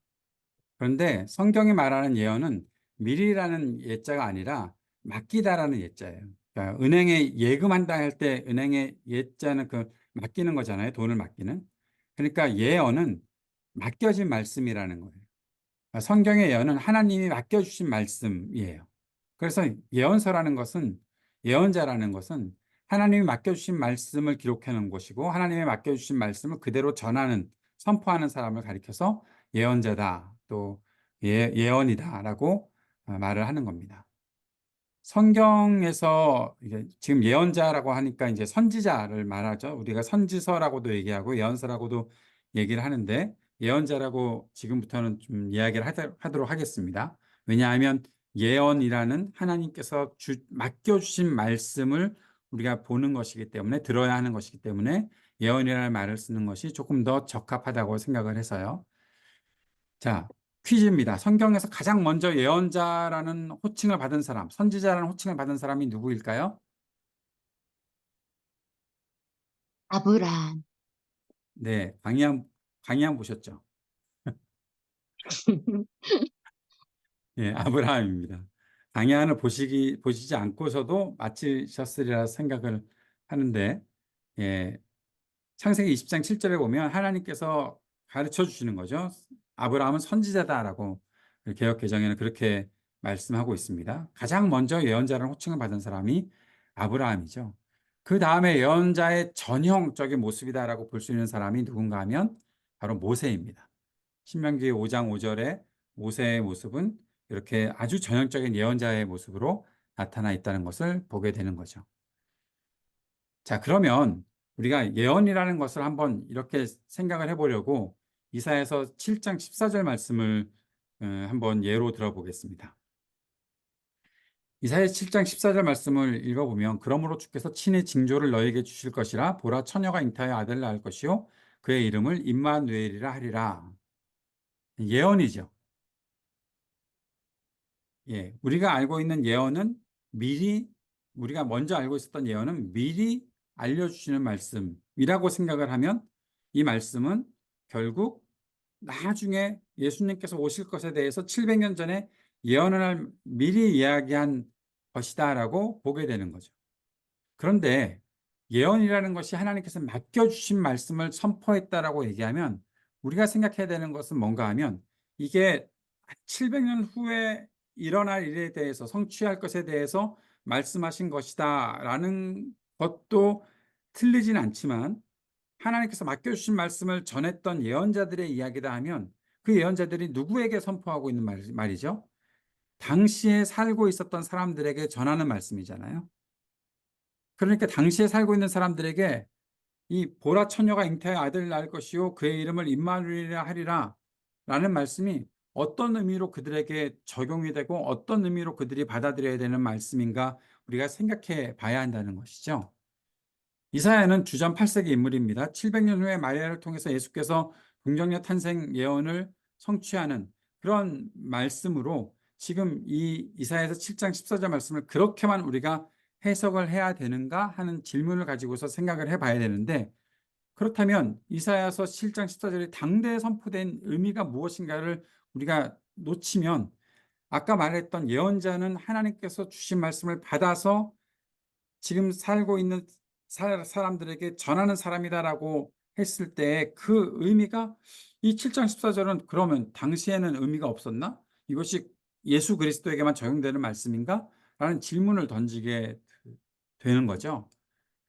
그런데 성경이 말하는 예언은 미리라는 예자가 아니라 맡기다라는 예자예요. 그러니까 은행에 예금한다 할 때 은행의 예자는 그 맡기는 거잖아요. 돈을 맡기는. 그러니까 예언은 맡겨진 말씀이라는 거예요. 그러니까 성경의 예언은 하나님이 맡겨주신 말씀이에요. 그래서 예언자라는 것은 하나님이 맡겨주신 말씀을 기록해 놓은 것이고 하나님이 맡겨주신 말씀을 그대로 전하는, 선포하는 사람을 가리켜서 예언자다, 또 예언이다라고 말을 하는 겁니다. 성경에서 이게 지금 예언자라고 하니까 이제 선지자를 말하죠. 우리가 선지서라고도 얘기하고 예언서라고도 얘기를 하는데, 예언자라고 지금부터는 좀 이야기를 하도록 하겠습니다. 왜냐하면 예언이라는 하나님께서 맡겨주신 말씀을 우리가 보는 것이기 때문에, 들어야 하는 것이기 때문에 예언이라는 말을 쓰는 것이 조금 더 적합하다고 생각을 해서요. 자, 퀴즈입니다. 성경에서 가장 먼저 예언자라는 호칭을 받은 사람, 선지자라는 호칭을 받은 사람이 누구일까요? 아브라함. 네, 강의한 보셨죠? 예, 아브라함입니다. 강의안을 보시지 않고서도 맞히셨으리라 생각을 하는데, 예, 창세기 20장 7절에 보면 하나님께서 가르쳐 주시는 거죠. 아브라함은 선지자다라고 개역 개정에는 그렇게 말씀하고 있습니다. 가장 먼저 예언자라는 호칭을 받은 사람이 아브라함이죠. 그 다음에 예언자의 전형적인 모습이다라고 볼 수 있는 사람이 누군가 하면 바로 모세입니다. 신명기 5장 5절에 모세의 모습은 이렇게 아주 전형적인 예언자의 모습으로 나타나 있다는 것을 보게 되는 거죠. 자, 그러면 우리가 예언이라는 것을 한번 이렇게 생각을 해보려고 이사야서 7장 14절 말씀을 한번 예로 들어보겠습니다. 이사야 7장 14절 말씀을 읽어보면, 그러므로 주께서 친히 징조를 너에게 주실 것이라. 보라, 처녀가 잉타하여 아들을 낳을 것이요 그의 이름을 임마누엘이라 하리라. 예언이죠. 예, 우리가 알고 있는 예언은 우리가 먼저 알고 있었던 예언은 미리 알려주시는 말씀이라고 생각을 하면, 이 말씀은 결국 나중에 예수님께서 오실 것에 대해서 700년 전에 예언을 미리 이야기한 것이다라고 보게 되는 거죠. 그런데 예언이라는 것이 하나님께서 맡겨주신 말씀을 선포했다라고 얘기하면, 우리가 생각해야 되는 것은 뭔가 하면, 이게 700년 후에 일어날 일에 대해서, 성취할 것에 대해서 말씀하신 것이다라는 것도 틀리진 않지만, 하나님께서 맡겨주신 말씀을 전했던 예언자들의 이야기다 하면, 그 예언자들이 누구에게 선포하고 있는 말이죠? 당시에 살고 있었던 사람들에게 전하는 말씀이잖아요. 그러니까 당시에 살고 있는 사람들에게 이 보라, 처녀가 잉태하여 아들을 낳을 것이요 그의 이름을 임마누엘이라 하리라 라는 말씀이 어떤 의미로 그들에게 적용이 되고 어떤 의미로 그들이 받아들여야 되는 말씀인가 우리가 생각해 봐야 한다는 것이죠. 이사야는 주전 8세기 인물입니다. 700년 후에 마리아를 통해서 예수께서 동정녀 탄생 예언을 성취하는 그런 말씀으로, 지금 이 이사야에서 7장 14절 말씀을 그렇게만 우리가 해석을 해야 되는가 하는 질문을 가지고서 생각을 해봐야 되는데, 그렇다면 이사야서 7장 14절이 당대에 선포된 의미가 무엇인가를 우리가 놓치면, 아까 말했던 예언자는 하나님께서 주신 말씀을 받아서 지금 살고 있는 사람들에게 전하는 사람이다라고 했을 때 그 의미가, 이 7장 14절은 그러면 당시에는 의미가 없었나? 이것이 예수 그리스도에게만 적용되는 말씀인가? 라는 질문을 던지게 되는 거죠.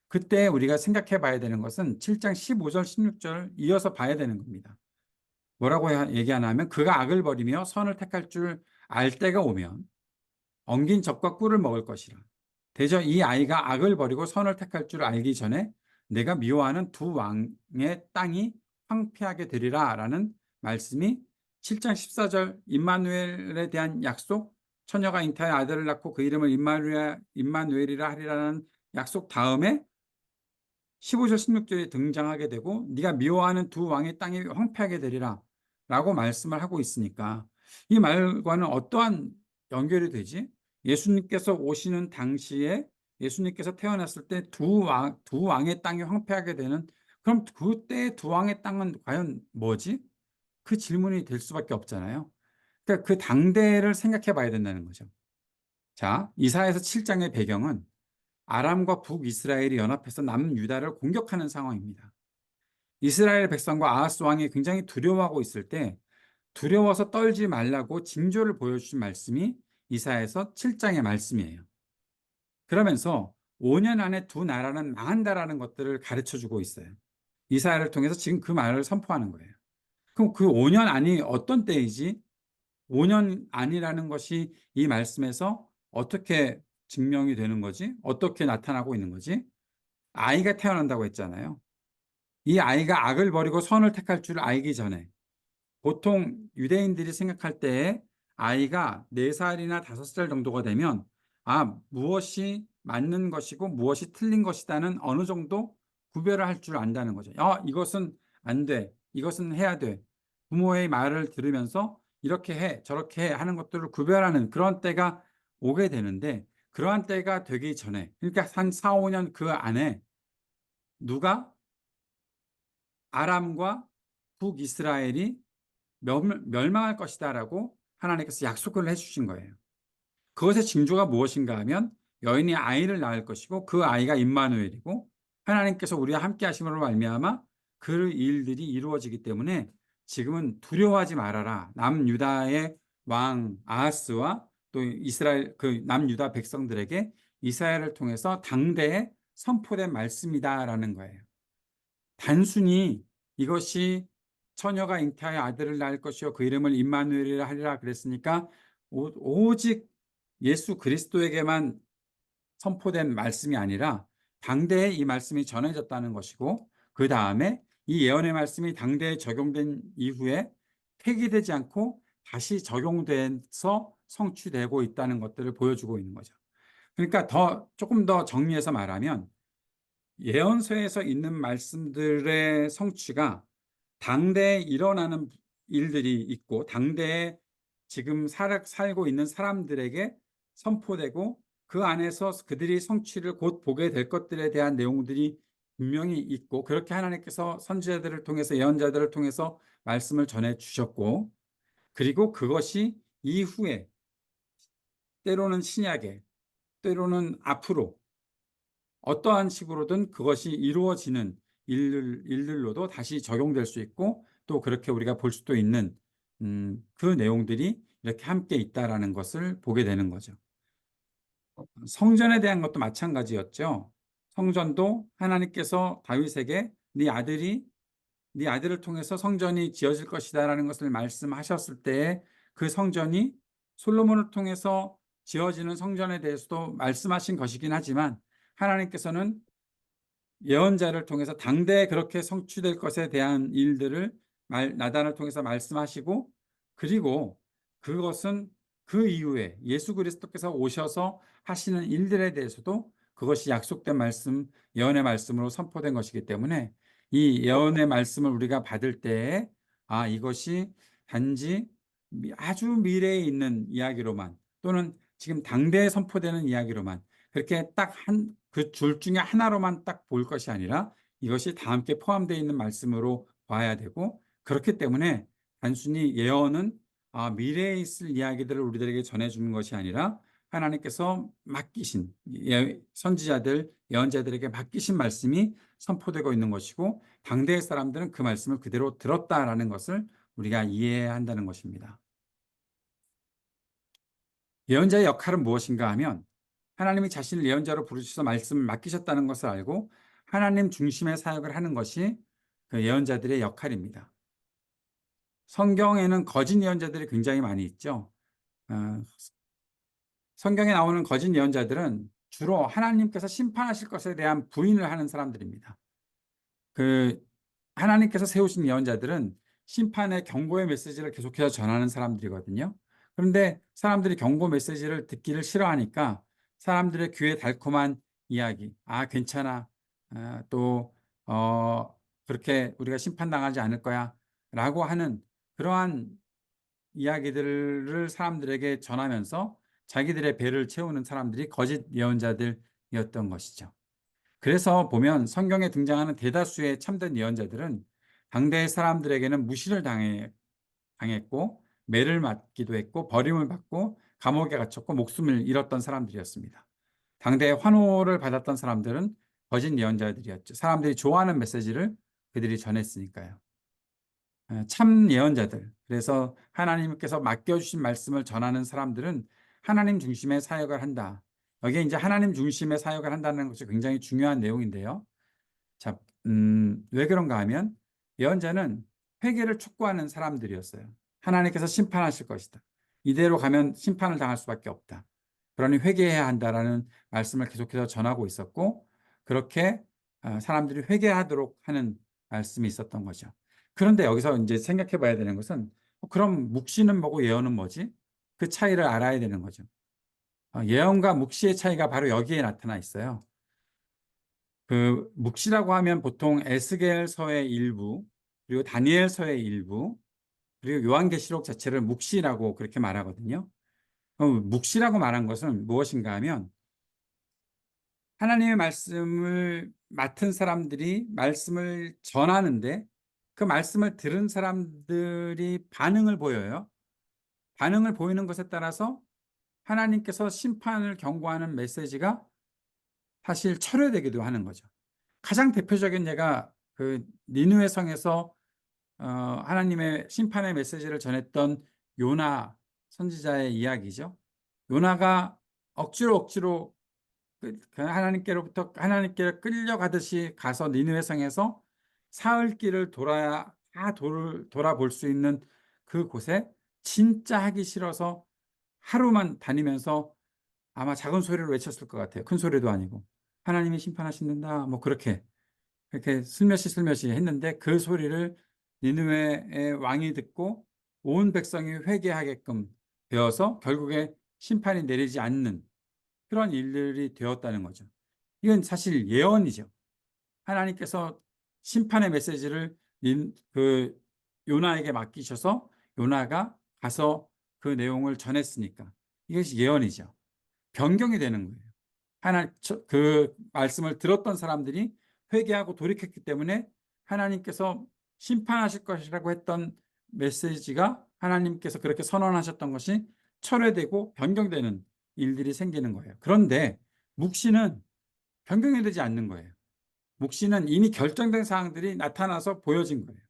그때 우리가 생각해 봐야 되는 것은 7장 15절 16절 이어서 봐야 되는 겁니다. 뭐라고 얘기하냐면, 그가 악을 버리며 선을 택할 줄 알 때가 오면 엉긴 젖과 꿀을 먹을 것이라. 대저 이 아이가 악을 버리고 선을 택할 줄 알기 전에 내가 미워하는 두 왕의 땅이 황폐하게 되리라 라는 말씀이 7장 14절 임마누엘에 대한 약속, 처녀가 잉타하여 아들을 낳고 그 이름을 임마누엘이라 하리라는 약속 다음에 15절 16절에 등장하게 되고, 네가 미워하는 두 왕의 땅이 황폐하게 되리라 라고 말씀을 하고 있으니까, 이 말과는 어떠한 연결이 되지? 예수님께서 오시는 당시에, 예수님께서 태어났을 때 두 왕의 땅이 황폐하게 되는, 그럼 그때 두 왕의 땅은 과연 뭐지? 그 질문이 될 수밖에 없잖아요. 그러니까 그 당대를 생각해 봐야 된다는 거죠. 자, 이사야서 7장의 배경은 아람과 북이스라엘이 연합해서 남유다를 공격하는 상황입니다. 이스라엘 백성과 아하스 왕이 굉장히 두려워하고 있을 때 두려워서 떨지 말라고 징조를 보여주신 말씀이 이사야서 7장의 말씀이에요. 그러면서 5년 안에 두 나라는 망한다라는 것들을 가르쳐 주고 있어요. 이사야를 통해서 지금 그 말을 선포하는 거예요. 그럼 그 5년 안이 어떤 때이지? 5년 안이라는 것이 이 말씀에서 어떻게 증명이 되는 거지? 어떻게 나타나고 있는 거지? 아이가 태어난다고 했잖아요. 이 아이가 악을 버리고 선을 택할 줄 알기 전에, 보통 유대인들이 생각할 때에 아이가 4살이나 5살 정도가 되면 무엇이 맞는 것이고 무엇이 틀린 것이다는 어느 정도 구별을 할 줄 안다는 거죠. 이것은 안 돼. 이것은 해야 돼. 부모의 말을 들으면서 이렇게 해, 저렇게 해 하는 것들을 구별하는 그런 때가 오게 되는데, 그러한 때가 되기 전에, 그러니까 한 4, 5년 그 안에 누가 아람과 북이스라엘이 멸망할 것이다라고 하나님께서 약속을 해주신 거예요. 그것의 징조가 무엇인가 하면 여인이 아이를 낳을 것이고 그 아이가 임마누엘이고 하나님께서 우리와 함께 하심으로 말미암아 그 일들이 이루어지기 때문에 지금은 두려워하지 말아라. 남유다의 왕 아하스와 또 이스라엘 그 남유다 백성들에게 이사야를 통해서 당대에 선포된 말씀이다라는 거예요. 단순히 이것이 처녀가 잉태하여 아들을 낳을 것이요 그 이름을 임마누엘이라 하리라 그랬으니까 오직 예수 그리스도에게만 선포된 말씀이 아니라 당대에 이 말씀이 전해졌다는 것이고, 그 다음에 이 예언의 말씀이 당대에 적용된 이후에 폐기되지 않고 다시 적용돼서 성취되고 있다는 것들을 보여주고 있는 거죠. 그러니까 조금 더 정리해서 말하면 예언서에서 있는 말씀들의 성취가 당대에 일어나는 일들이 있고 당대에 지금 살고 있는 사람들에게 선포되고 그 안에서 그들이 성취를 곧 보게 될 것들에 대한 내용들이 분명히 있고, 그렇게 하나님께서 선지자들을 통해서 예언자들을 통해서 말씀을 전해 주셨고, 그리고 그것이 이후에 때로는 신약에 때로는 앞으로 어떠한 식으로든 그것이 이루어지는 일들로도 다시 적용될 수 있고, 또 그렇게 우리가 볼 수도 있는 그 내용들이 이렇게 함께 있다라는 것을 보게 되는 거죠. 성전에 대한 것도 마찬가지였죠. 성전도 하나님께서 다윗에게 네 아들을 통해서 성전이 지어질 것이다라는 것을 말씀하셨을 때에 그 성전이 솔로몬을 통해서 지어지는 성전에 대해서도 말씀하신 것이긴 하지만, 하나님께서는 예언자를 통해서 당대에 그렇게 성취될 것에 대한 일들을 나단을 통해서 말씀하시고, 그리고 그것은 그 이후에 예수 그리스도께서 오셔서 하시는 일들에 대해서도 그것이 약속된 말씀, 예언의 말씀으로 선포된 것이기 때문에 이 예언의 말씀을 우리가 받을 때에 이것이 단지 아주 미래에 있는 이야기로만, 또는 지금 당대에 선포되는 이야기로만, 그렇게 딱 그 줄 중에 하나로만 딱 볼 것이 아니라 이것이 다 함께 포함되어 있는 말씀으로 봐야 되고, 그렇기 때문에 단순히 예언은 미래에 있을 이야기들을 우리들에게 전해주는 것이 아니라 하나님께서 맡기신 선지자들, 예언자들에게 맡기신 말씀이 선포되고 있는 것이고, 당대의 사람들은 그 말씀을 그대로 들었다라는 것을 우리가 이해해야 한다는 것입니다. 예언자의 역할은 무엇인가 하면 하나님이 자신을 예언자로 부르셔서 말씀을 맡기셨다는 것을 알고 하나님 중심의 사역을 하는 것이 그 예언자들의 역할입니다. 성경에는 거짓 예언자들이 굉장히 많이 있죠. 성경에 나오는 거짓 예언자들은 주로 하나님께서 심판하실 것에 대한 부인을 하는 사람들입니다. 하나님께서 세우신 예언자들은 심판의 경고의 메시지를 계속해서 전하는 사람들이거든요. 그런데 사람들이 경고 메시지를 듣기를 싫어하니까 사람들의 귀에 달콤한 이야기, 괜찮아, 그렇게 우리가 심판당하지 않을 거야 라고 하는 그러한 이야기들을 사람들에게 전하면서 자기들의 배를 채우는 사람들이 거짓 예언자들이었던 것이죠. 그래서 보면 성경에 등장하는 대다수의 참된 예언자들은 당대의 사람들에게는 무시를 당했고 매를 맞기도 했고 버림을 받고 감옥에 갇혔고 목숨을 잃었던 사람들이었습니다. 당대의 환호를 받았던 사람들은 거짓 예언자들이었죠. 사람들이 좋아하는 메시지를 그들이 전했으니까요. 참 예언자들, 그래서 하나님께서 맡겨주신 말씀을 전하는 사람들은 하나님 중심의 사역을 한다. 여기에 이제 하나님 중심의 사역을 한다는 것이 굉장히 중요한 내용인데요. 자, 왜 그런가 하면 예언자는 회개를 촉구하는 사람들이었어요. 하나님께서 심판하실 것이다. 이대로 가면 심판을 당할 수밖에 없다. 그러니 회개해야 한다라는 말씀을 계속해서 전하고 있었고, 그렇게 사람들이 회개하도록 하는 말씀이 있었던 거죠. 그런데 여기서 이제 생각해 봐야 되는 것은, 그럼 묵시는 뭐고 예언은 뭐지? 그 차이를 알아야 되는 거죠. 예언과 묵시의 차이가 바로 여기에 나타나 있어요. 그 묵시라고 하면 보통 에스겔서의 일부, 그리고 다니엘서의 일부, 그리고 요한계시록 자체를 묵시라고 그렇게 말하거든요. 묵시라고 말한 것은 무엇인가 하면, 하나님의 말씀을 맡은 사람들이 말씀을 전하는데 그 말씀을 들은 사람들이 반응을 보여요. 반응을 보이는 것에 따라서 하나님께서 심판을 경고하는 메시지가 사실 철회되기도 하는 거죠. 가장 대표적인 예가 그 니느웨 성에서 하나님의 심판의 메시지를 전했던 요나 선지자의 이야기죠. 요나가 억지로 하나님께로부터 하나님께 끌려가듯이 가서 니느웨 성에서 사흘 길을 돌아야 다 돌아볼 수 있는 그 곳에 진짜 하기 싫어서 하루만 다니면서 아마 작은 소리로 외쳤을 것 같아요. 큰 소리도 아니고 하나님이 심판하신다 뭐 그렇게 슬며시 했는데, 그 소리를 니느웨의 왕이 듣고 온 백성이 회개하게끔 되어서 결국에 심판이 내리지 않는 그런 일들이 되었다는 거죠. 이건 사실 예언이죠. 하나님께서 심판의 메시지를 그 요나에게 맡기셔서 요나가 가서 그 내용을 전했으니까 이것이 예언이죠. 변경이 되는 거예요. 그 말씀을 들었던 사람들이 회개하고 돌이켰기 때문에 하나님께서 심판하실 것이라고 했던 메시지가, 하나님께서 그렇게 선언하셨던 것이 철회되고 변경되는 일들이 생기는 거예요. 그런데 묵시는 변경이 되지 않는 거예요. 묵시는 이미 결정된 사항들이 나타나서 보여진 거예요.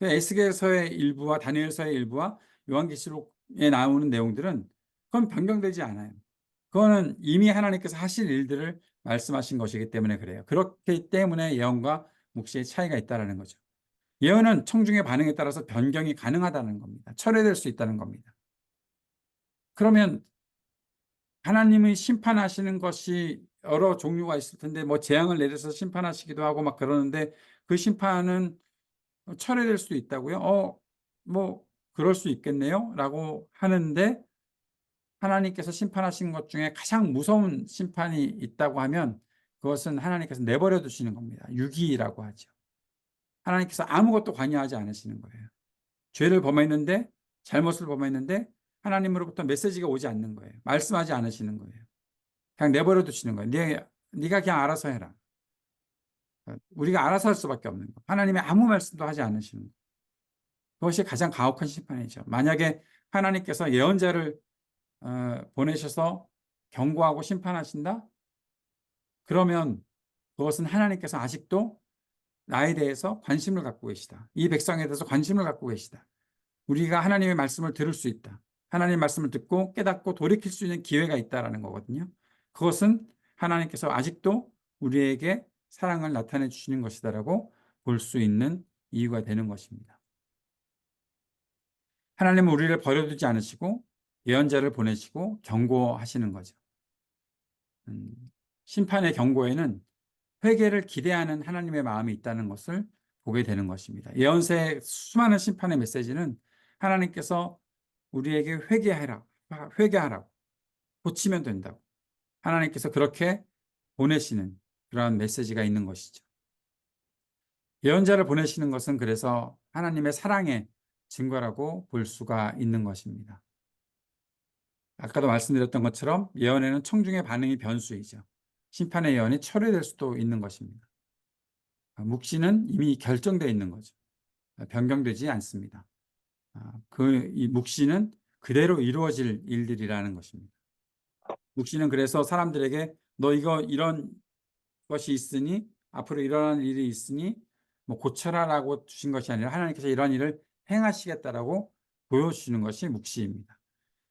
에스겔서의 일부와 다니엘서의 일부와 요한계시록에 나오는 내용들은 그건 변경되지 않아요. 그거는 이미 하나님께서 하실 일들을 말씀하신 것이기 때문에 그래요. 그렇기 때문에 예언과 묵시의 차이가 있다는 거죠. 예언은 청중의 반응에 따라서 변경이 가능하다는 겁니다. 철회될 수 있다는 겁니다. 그러면 하나님이 심판하시는 것이 여러 종류가 있을 텐데, 뭐 재앙을 내려서 심판하시기도 하고 막 그러는데, 그 심판은 철회될 수도 있다고요? 뭐 그럴 수 있겠네요 라고 하는데, 하나님께서 심판하신 것 중에 가장 무서운 심판이 있다고 하면 그것은 하나님께서 내버려 두시는 겁니다. 유기라고 하죠. 하나님께서 아무것도 관여하지 않으시는 거예요. 죄를 범했는데, 잘못을 범했는데 하나님으로부터 메시지가 오지 않는 거예요. 말씀하지 않으시는 거예요. 그냥 내버려 두시는 거예요. 네가 그냥 알아서 해라. 우리가 알아서 할 수밖에 없는 거예요. 하나님이 아무 말씀도 하지 않으시는 거예요. 그것이 가장 가혹한 심판이죠. 만약에 하나님께서 예언자를 보내셔서 경고하고 심판하신다? 그러면 그것은 하나님께서 아직도 나에 대해서 관심을 갖고 계시다. 이 백성에 대해서 관심을 갖고 계시다. 우리가 하나님의 말씀을 들을 수 있다. 하나님의 말씀을 듣고 깨닫고 돌이킬 수 있는 기회가 있다라는 거거든요. 그것은 하나님께서 아직도 우리에게 사랑을 나타내 주시는 것이다라고 볼 수 있는 이유가 되는 것입니다. 하나님은 우리를 버려두지 않으시고 예언자를 보내시고 경고하시는 거죠. 심판의 경고에는 회개를 기대하는 하나님의 마음이 있다는 것을 보게 되는 것입니다. 예언서의 수많은 심판의 메시지는 하나님께서 우리에게 회개하라고, 고치면 된다고 하나님께서 그렇게 보내시는 그러한 메시지가 있는 것이죠. 예언자를 보내시는 것은 그래서 하나님의 사랑의 증거라고 볼 수가 있는 것입니다. 아까도 말씀드렸던 것처럼 예언에는 청중의 반응이 변수이죠. 심판의 예언이 철회될 수도 있는 것입니다. 묵시는 이미 결정되어 있는 거죠. 변경되지 않습니다. 이 묵시는 그대로 이루어질 일들이라는 것입니다. 묵시는 그래서 사람들에게 너 이런 것이 있으니, 앞으로 일어날 일이 있으니 뭐 고쳐라라고 주신 것이 아니라 하나님께서 이런 일을 행하시겠다라고 보여주시는 것이 묵시입니다.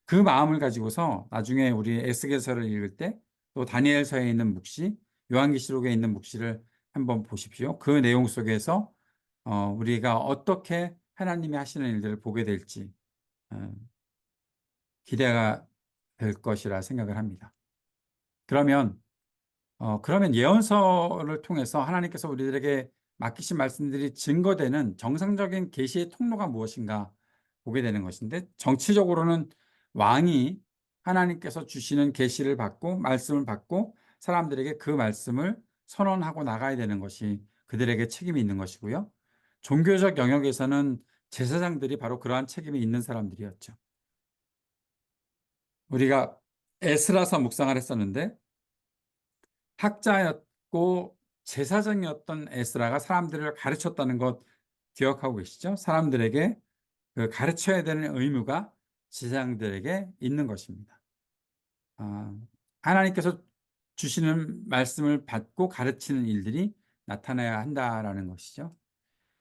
그 마음을 가지고서 나중에 우리 에스겔서를 읽을 때, 또 다니엘서에 있는 묵시, 요한계시록에 있는 묵시를 한번 보십시오. 그 내용 속에서 우리가 어떻게 하나님이 하시는 일들을 보게 될지 기대가 될 것이라 생각을 합니다. 그러면 예언서를 통해서 하나님께서 우리들에게 맡기신 말씀들이 증거되는 정상적인 계시의 통로가 무엇인가 보게 되는 것인데, 정치적으로는 왕이 하나님께서 주시는 계시를 받고 말씀을 받고 사람들에게 그 말씀을 선언하고 나가야 되는 것이 그들에게 책임이 있는 것이고요. 종교적 영역에서는 제사장들이 바로 그러한 책임이 있는 사람들이었죠. 우리가 에스라서 묵상을 했었는데, 학자였고 제사장이었던 에스라가 사람들을 가르쳤다는 것 기억하고 계시죠? 사람들에게 그 가르쳐야 되는 의무가 제사장들에게 있는 것입니다. 하나님께서 주시는 말씀을 받고 가르치는 일들이 나타나야 한다라는 것이죠.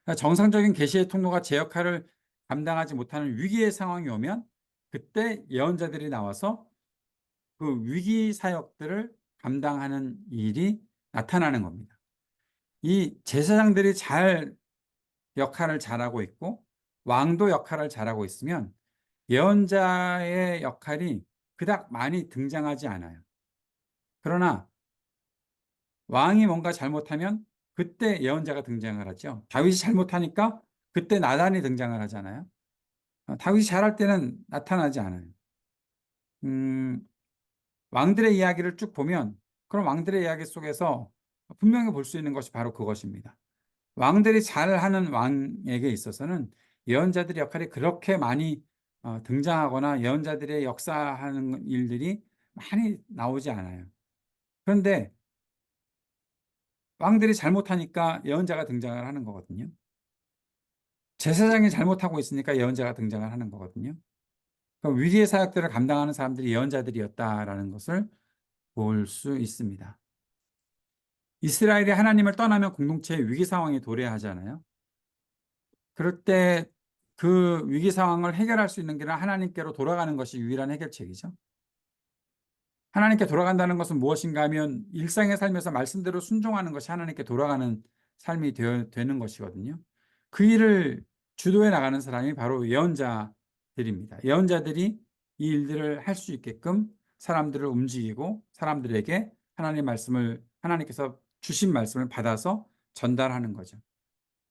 그러니까 정상적인 계시의 통로가 제 역할을 감당하지 못하는 위기의 상황이 오면 그때 예언자들이 나와서 그 위기 사역들을 감당하는 일이 나타나는 겁니다. 이 제사장들이 잘 역할을 잘하고 있고 왕도 역할을 잘하고 있으면 예언자의 역할이 그닥 많이 등장하지 않아요. 그러나 왕이 뭔가 잘못하면 그때 예언자가 등장을 하죠. 다윗이 잘못하니까 그때 나단이 등장을 하잖아요. 다윗이 잘할 때는 나타나지 않아요. 왕들의 이야기를 쭉 보면 그런 왕들의 이야기 속에서 분명히 볼 수 있는 것이 바로 그것입니다. 왕들이 잘하는 왕에게 있어서는 예언자들의 역할이 그렇게 많이 등장하거나 예언자들의 역사하는 일들이 많이 나오지 않아요. 그런데 왕들이 잘못하니까 예언자가 등장을 하는 거거든요. 제사장이 잘못하고 있으니까 예언자가 등장을 하는 거거든요. 그럼 위기의 사역들을 감당하는 사람들이 예언자들이었다라는 것을 볼 수 있습니다. 이스라엘이 하나님을 떠나면 공동체의 위기 상황에 도래하잖아요. 그럴 때 그 위기 상황을 해결할 수 있는 길은 하나님께로 돌아가는 것이 유일한 해결책이죠. 하나님께 돌아간다는 것은 무엇인가 하면 일상의 삶에서 말씀대로 순종하는 것이 하나님께 돌아가는 삶이 되는 것이거든요. 그 일을 주도해 나가는 사람이 바로 예언자들입니다. 예언자들이 이 일들을 할 수 있게끔 사람들을 움직이고 사람들에게 하나님께서 주신 말씀을 받아서 전달하는 거죠.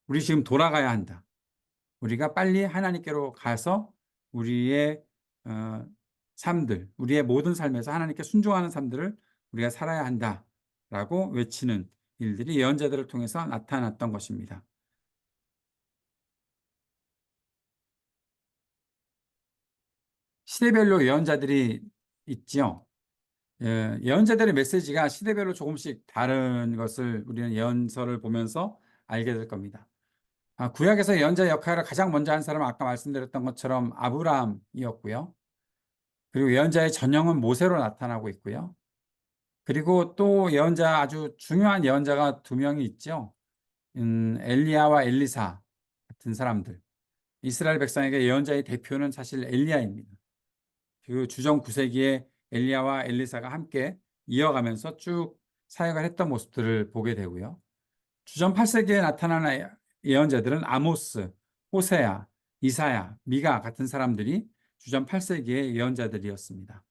우리 지금 돌아가야 한다. 우리가 빨리 하나님께로 가서 우리의 삶들, 우리의 모든 삶에서 하나님께 순종하는 삶들을 우리가 살아야 한다라고 외치는 일들이 예언자들을 통해서 나타났던 것입니다. 시대별로 예언자들이 있죠. 예언자들의 메시지가 시대별로 조금씩 다른 것을 우리는 예언서를 보면서 알게 될 겁니다. 구약에서 예언자 역할을 가장 먼저 한 사람은 아까 말씀드렸던 것처럼 아브라함이었고요. 그리고 예언자의 전형은 모세로 나타나고 있고요. 그리고 또 아주 중요한 예언자가 두 명이 있죠. 엘리야와 엘리사 같은 사람들. 이스라엘 백성에게 예언자의 대표는 사실 엘리야입니다. 그 주전 9세기에 엘리야와 엘리사가 함께 이어가면서 쭉 사역을 했던 모습들을 보게 되고요. 주전 8세기에 나타나는 예언자들은 아모스, 호세야, 이사야, 미가 같은 사람들이 주전 8세기의 예언자들이었습니다.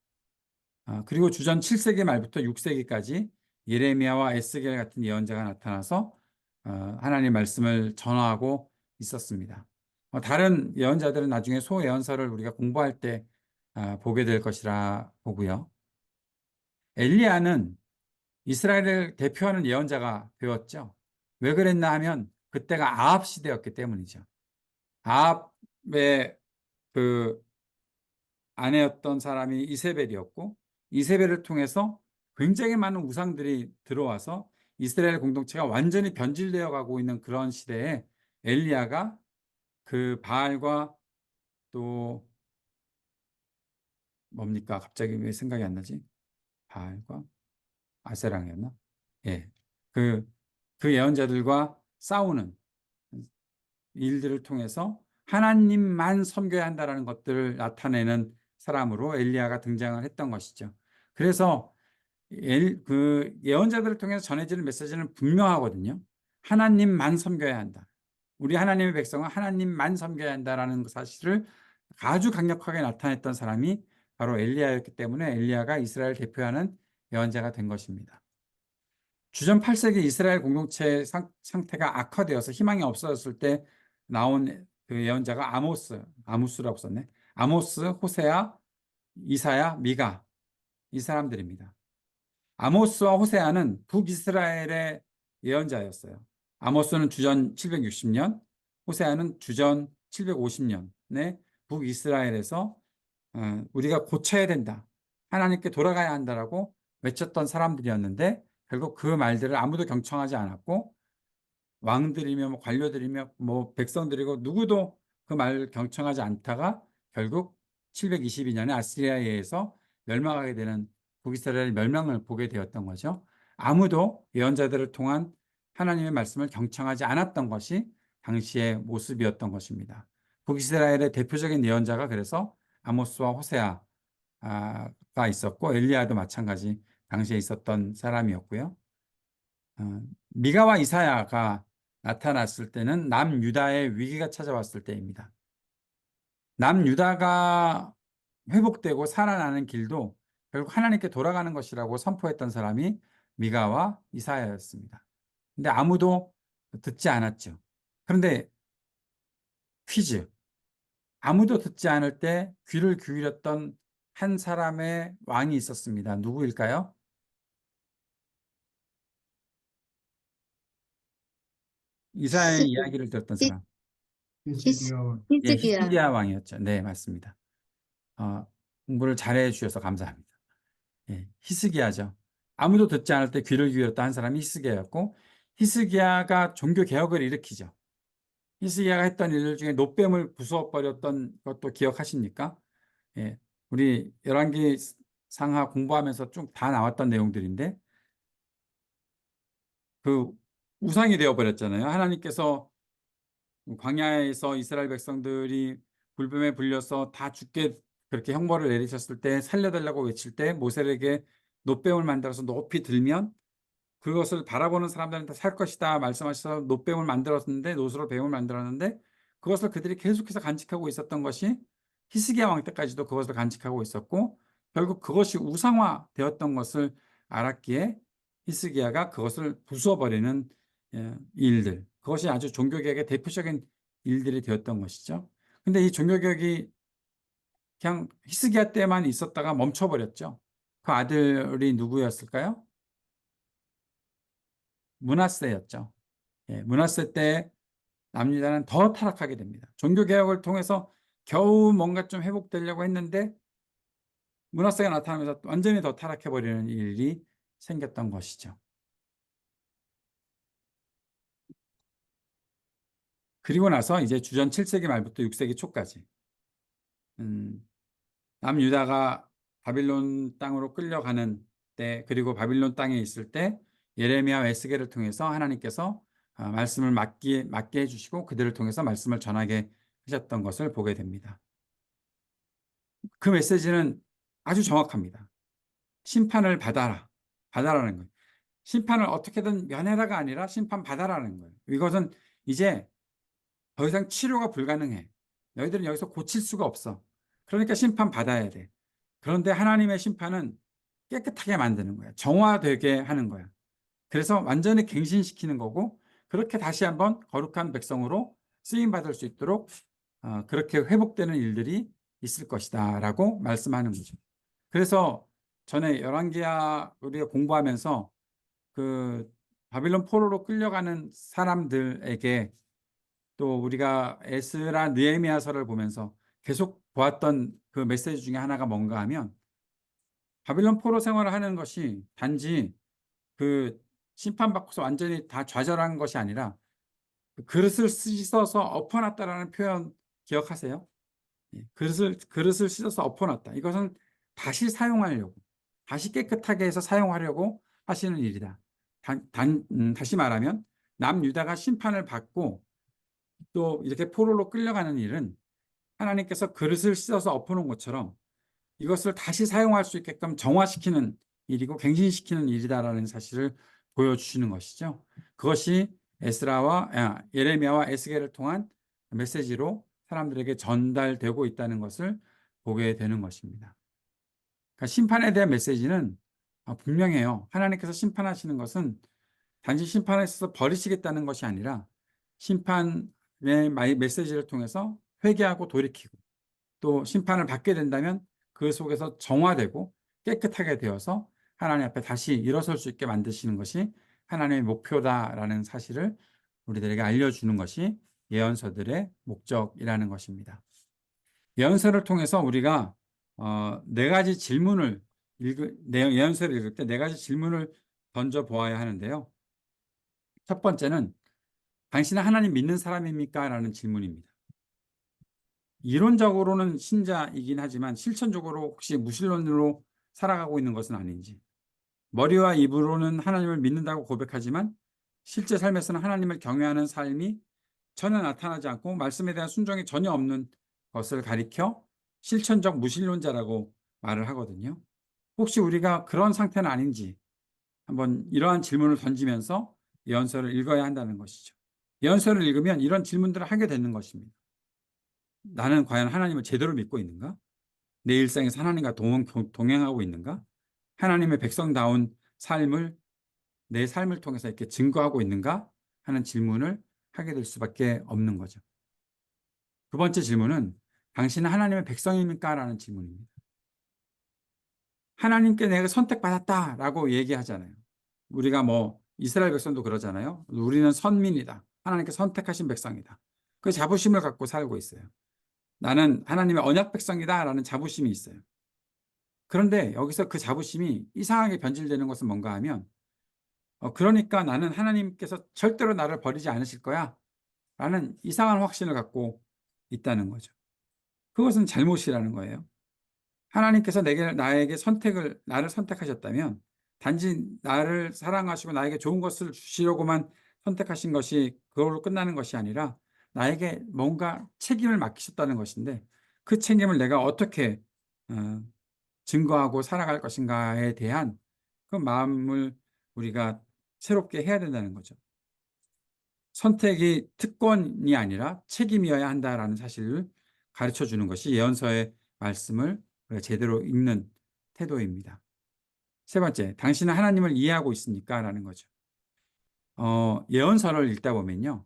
그리고 주전 7세기 말부터 6세기까지 예레미야와 에스겔 같은 예언자가 나타나서 하나님의 말씀을 전하고 있었습니다. 다른 예언자들은 나중에 소예언서를 우리가 공부할 때 보게 될 것이라 보고요. 엘리야는 이스라엘을 대표하는 예언자가 되었죠. 왜 그랬나 하면 그때가 아합 시대였기 때문이죠. 아합의 그 아내였던 사람이 이세벨이었고 이세벨을 통해서 굉장히 많은 우상들이 들어와서 이스라엘 공동체가 완전히 변질되어 가고 있는 그런 시대에 엘리야가 그 바알과 또 뭡니까? 갑자기 왜 생각이 안 나지? 바알과 아세랑이었나? 예. 그 예언자들과 싸우는 일들을 통해서 하나님만 섬겨야 한다는 것들을 나타내는 사람으로 엘리야가 등장을 했던 것이죠. 그래서 그 예언자들을 통해서 전해지는 메시지는 분명하거든요. 하나님만 섬겨야 한다. 우리 하나님의 백성은 하나님만 섬겨야 한다라는 사실을 아주 강력하게 나타냈던 사람이 바로 엘리야였기 때문에 엘리야가 이스라엘 대표하는 예언자가 된 것입니다. 주전 8세기 이스라엘 공동체 상태가 악화되어서 희망이 없어졌을 때 나온 그 예언자가 아모스라고 썼네. 아모스, 호세아, 이사야, 미가, 이 사람들입니다. 아모스와 호세아는 북이스라엘의 예언자였어요. 아모스는 주전 760년, 호세아는 주전 750년에 북이스라엘에서 우리가 고쳐야 된다, 하나님께 돌아가야 한다라고 외쳤던 사람들이었는데 결국 그 말들을 아무도 경청하지 않았고 왕들이며 뭐 관료들이며 뭐 백성들이고 누구도 그 말을 경청하지 않다가 결국 722년에 아시리아에 의해서 멸망하게 되는 북이스라엘 멸망을 보게 되었던 거죠. 아무도 예언자들을 통한 하나님의 말씀을 경청하지 않았던 것이 당시의 모습이었던 것입니다. 북이스라엘의 대표적인 예언자가 그래서 아모스와 호세아가 있었고 엘리야도 마찬가지 당시에 있었던 사람이었고요. 미가와 이사야가 나타났을 때는 남유다의 위기가 찾아왔을 때입니다. 남유다가 회복되고 살아나는 길도 결국 하나님께 돌아가는 것이라고 선포했던 사람이 미가와 이사야였습니다. 근데 아무도 듣지 않았죠. 그런데 퀴즈. 아무도 듣지 않을 때 귀를 기울였던 한 사람의 왕이 있었습니다. 누구일까요? 이사야의 이야기를 들었던 사람. 히스기야 예, 히스기야 왕이었죠. 네, 맞습니다. 공부를 잘해 주셔서 감사합니다. 예, 히스기야죠. 아무도 듣지 않을 때 귀를 기울였던 한 사람이 히스기야였고, 히스기야가 종교 개혁을 일으키죠. 히스기야가 했던 일들 중에 노뱀을 부숴버렸던 것도 기억하십니까? 예, 우리 열왕기 상하 공부하면서 쭉 다 나왔던 내용들인데 그 우상이 되어버렸잖아요. 하나님께서 광야에서 이스라엘 백성들이 불뱀에 불려서 다 죽게 그렇게 형벌을 내리셨을 때 살려달라고 외칠 때 모세에게 놋뱀을 만들어서 높이 들면 그것을 바라보는 사람들은 다 살 것이다 말씀하셔서 놋뱀을 만들었는데, 놋으로 뱀을 만들었는데 그것을 그들이 계속해서 간직하고 있었던 것이 히스기야 왕 때까지도 그것을 간직하고 있었고 결국 그것이 우상화 되었던 것을 알았기에 히스기야가 그것을 부숴버리는 일들, 그것이 아주 종교개혁의 대표적인 일들이 되었던 것이죠. 근데 이 종교개혁이 그냥 히스기야 때만 있었다가 멈춰버렸죠. 그 아들이 누구였을까요? 므낫세였죠. 예, 므낫세 때 남유다는 더 타락하게 됩니다. 종교개혁을 통해서 겨우 뭔가 좀 회복되려고 했는데 므낫세가 나타나면서 완전히 더 타락해버리는 일이 생겼던 것이죠. 그리고 나서 이제 주전 7세기 말부터 6세기 초까지 남유다가 바빌론 땅으로 끌려가는 때, 그리고 바빌론 땅에 있을 때 예레미야와 에스겔을 통해서 하나님께서 말씀을 맡게 해주시고 그들을 통해서 말씀을 전하게 하셨던 것을 보게 됩니다. 그 메시지는 아주 정확합니다. 심판을 받아라는 거예요. 심판을 어떻게든 면해라가 아니라 심판 받아라는 거예요. 이것은 이제 더 이상 치료가 불가능해. 너희들은 여기서 고칠 수가 없어. 그러니까 심판 받아야 돼. 그런데 하나님의 심판은 깨끗하게 만드는 거야. 정화되게 하는 거야. 그래서 완전히 갱신시키는 거고, 그렇게 다시 한번 거룩한 백성으로 쓰임받을 수 있도록 그렇게 회복되는 일들이 있을 것이다 라고 말씀하는 거죠. 그래서 전에 열왕기야 우리가 공부하면서 그 바빌론 포로로 끌려가는 사람들에게 또 우리가 에스라 느헤미야서를 보면서 계속 보았던 그 메시지 중에 하나가 뭔가 하면 바빌론 포로 생활을 하는 것이 단지 그 심판받고서 완전히 다 좌절한 것이 아니라 그 그릇을 씻어서 엎어놨다라는 표현 기억하세요? 예, 그릇을 씻어서 엎어놨다. 이것은 다시 사용하려고, 다시 깨끗하게 해서 사용하려고 하시는 일이다. 다시 말하면 남유다가 심판을 받고 또 이렇게 포로로 끌려가는 일은 하나님께서 그릇을 씻어서 엎어놓은 것처럼 이것을 다시 사용할 수 있게끔 정화시키는 일이고 갱신시키는 일이다라는 사실을 보여주시는 것이죠. 그것이 예레미야와 에스겔을 통한 메시지로 사람들에게 전달되고 있다는 것을 보게 되는 것입니다. 그러니까 심판에 대한 메시지는 분명해요. 하나님께서 심판하시는 것은 단지 심판에 있어서 버리시겠다는 것이 아니라 심판의 메시지를 통해서 회개하고 돌이키고 또 심판을 받게 된다면 그 속에서 정화되고 깨끗하게 되어서 하나님 앞에 다시 일어설 수 있게 만드시는 것이 하나님의 목표다라는 사실을 우리들에게 알려주는 것이 예언서들의 목적이라는 것입니다. 예언서를 통해서 우리가 네 가지 질문을 예언서를 읽을 때 네 가지 질문을 던져 보아야 하는데요. 첫 번째는 당신은 하나님 믿는 사람입니까? 라는 질문입니다. 이론적으로는 신자이긴 하지만 실천적으로 혹시 무신론으로 살아가고 있는 것은 아닌지, 머리와 입으로는 하나님을 믿는다고 고백하지만 실제 삶에서는 하나님을 경외하는 삶이 전혀 나타나지 않고 말씀에 대한 순종이 전혀 없는 것을 가리켜 실천적 무신론자라고 말을 하거든요. 혹시 우리가 그런 상태는 아닌지 한번 이러한 질문을 던지면서 예언서를 읽어야 한다는 것이죠. 예언서를 읽으면 이런 질문들을 하게 되는 것입니다. 나는 과연 하나님을 제대로 믿고 있는가? 내 일상에서 하나님과 동행하고 있는가? 하나님의 백성다운 삶을 내 삶을 통해서 이렇게 증거하고 있는가? 하는 질문을 하게 될 수밖에 없는 거죠. 두 번째 질문은 당신은 하나님의 백성입니까? 라는 질문입니다. 하나님께 내가 선택받았다라고 얘기하잖아요. 우리가 이스라엘 백성도 그러잖아요. 우리는 선민이다. 하나님께 선택하신 백성이다. 그 자부심을 갖고 살고 있어요. 나는 하나님의 언약 백성이다라는 자부심이 있어요. 그런데 여기서 그 자부심이 이상하게 변질되는 것은 뭔가 하면 그러니까 나는 하나님께서 절대로 나를 버리지 않으실 거야 라는 이상한 확신을 갖고 있다는 거죠. 그것은 잘못이라는 거예요. 하나님께서 나를 선택하셨다면 단지 나를 사랑하시고 나에게 좋은 것을 주시려고만 선택하신 것이 그걸로 끝나는 것이 아니라 나에게 뭔가 책임을 맡기셨다는 것인데 그 책임을 내가 어떻게 증거하고 살아갈 것인가에 대한 그 마음을 우리가 새롭게 해야 된다는 거죠. 선택이 특권이 아니라 책임이어야 한다라는 사실을 가르쳐 주는 것이 예언서의 말씀을 제대로 읽는 태도입니다. 세 번째, 당신은 하나님을 이해하고 있습니까? 라는 거죠. 예언서를 읽다 보면요.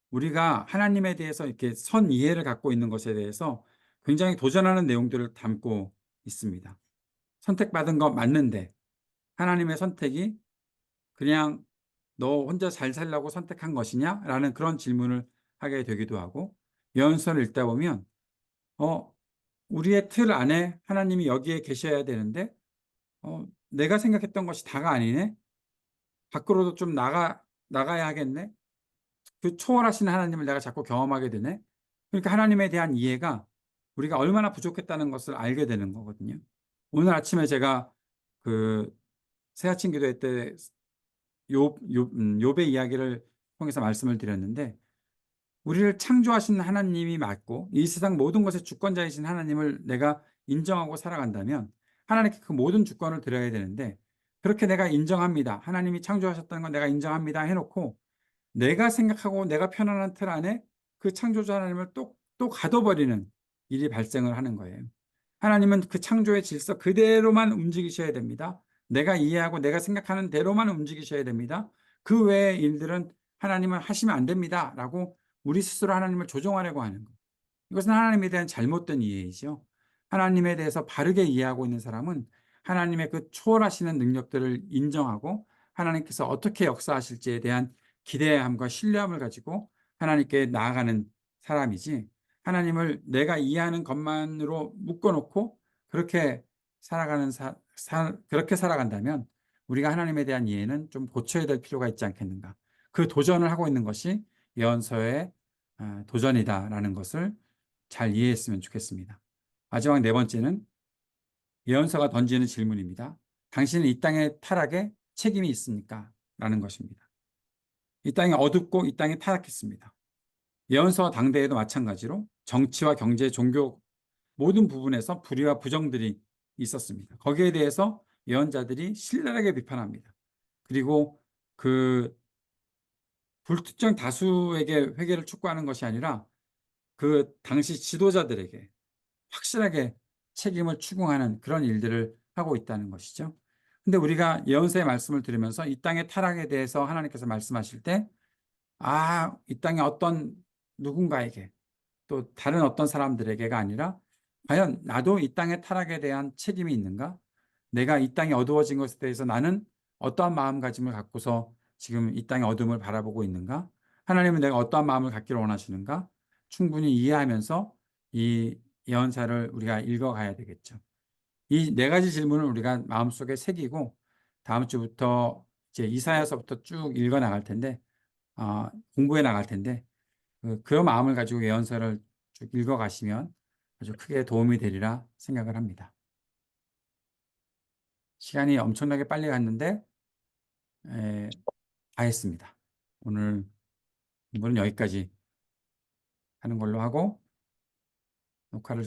우리가 하나님에 대해서 이렇게 선 이해를 갖고 있는 것에 대해서 굉장히 도전하는 내용들을 담고 있습니다. 선택받은 거 맞는데 하나님의 선택이 그냥 너 혼자 잘 살려고 선택한 것이냐? 라는 그런 질문을 하게 되기도 하고 예언서를 읽다 보면 우리의 틀 안에 하나님이 여기에 계셔야 되는데 내가 생각했던 것이 다가 아니네? 밖으로도 좀 나가야 하겠네? 그 초월하신 하나님을 내가 자꾸 경험하게 되네? 그러니까 하나님에 대한 이해가 우리가 얼마나 부족했다는 것을 알게 되는 거거든요. 오늘 아침에 제가 그 새아침 기도회 때 욥의 이야기를 통해서 말씀을 드렸는데 우리를 창조하신 하나님이 맞고 이 세상 모든 것의 주권자이신 하나님을 내가 인정하고 살아간다면 하나님께 그 모든 주권을 드려야 되는데 그렇게 내가 인정합니다. 하나님이 창조하셨다는 건 내가 인정합니다 해놓고 내가 생각하고 내가 편안한 틀 안에 그 창조자 하나님을 또 가둬버리는 일이 발생을 하는 거예요. 하나님은 그 창조의 질서 그대로만 움직이셔야 됩니다. 내가 이해하고 내가 생각하는 대로만 움직이셔야 됩니다. 그 외의 일들은 하나님은 하시면 안 됩니다. 라고 우리 스스로 하나님을 조종하려고 하는 것. 이것은 하나님에 대한 잘못된 이해이죠. 하나님에 대해서 바르게 이해하고 있는 사람은 하나님의 그 초월하시는 능력들을 인정하고 하나님께서 어떻게 역사하실지에 대한 기대함과 신뢰함을 가지고 하나님께 나아가는 사람이지 하나님을 내가 이해하는 것만으로 묶어놓고 그렇게 그렇게 살아간다면 우리가 하나님에 대한 이해는 좀 고쳐야 될 필요가 있지 않겠는가. 그 도전을 하고 있는 것이 예언서의 도전이다라는 것을 잘 이해했으면 좋겠습니다. 마지막 네 번째는 예언서가 던지는 질문입니다. 당신은 이 땅의 타락에 책임이 있습니까? 라는 것입니다. 이 땅이 어둡고 이 땅이 타락했습니다. 예언서와 당대에도 마찬가지로 정치와 경제, 종교 모든 부분에서 불의와 부정들이 있었습니다. 거기에 대해서 예언자들이 신랄하게 비판합니다. 그리고 그 불특정 다수에게 회개를 촉구하는 것이 아니라 그 당시 지도자들에게 확실하게 책임을 추궁하는 그런 일들을 하고 있다는 것이죠. 근데 우리가 예언서의 말씀을 들으면서 이 땅의 타락에 대해서 하나님께서 말씀하실 때, 이 땅의 어떤 누군가에게 또 다른 어떤 사람들에게가 아니라 과연 나도 이 땅의 타락에 대한 책임이 있는가? 내가 이 땅이 어두워진 것에 대해서 나는 어떠한 마음가짐을 갖고서 지금 이 땅의 어둠을 바라보고 있는가? 하나님은 내가 어떠한 마음을 갖기를 원하시는가? 충분히 이해하면서 이 예언사를 우리가 읽어가야 되겠죠. 이 네 가지 질문을 우리가 마음속에 새기고 다음 주부터 이제 이사야서부터 쭉 읽어 나갈 텐데, 공부해 나갈 텐데, 그 마음을 가지고 예언서를 쭉 읽어 가시면 아주 크게 도움이 되리라 생각을 합니다. 시간이 엄청나게 빨리 갔는데, 다 했습니다. 오늘 공부는 여기까지 하는 걸로 하고 녹화를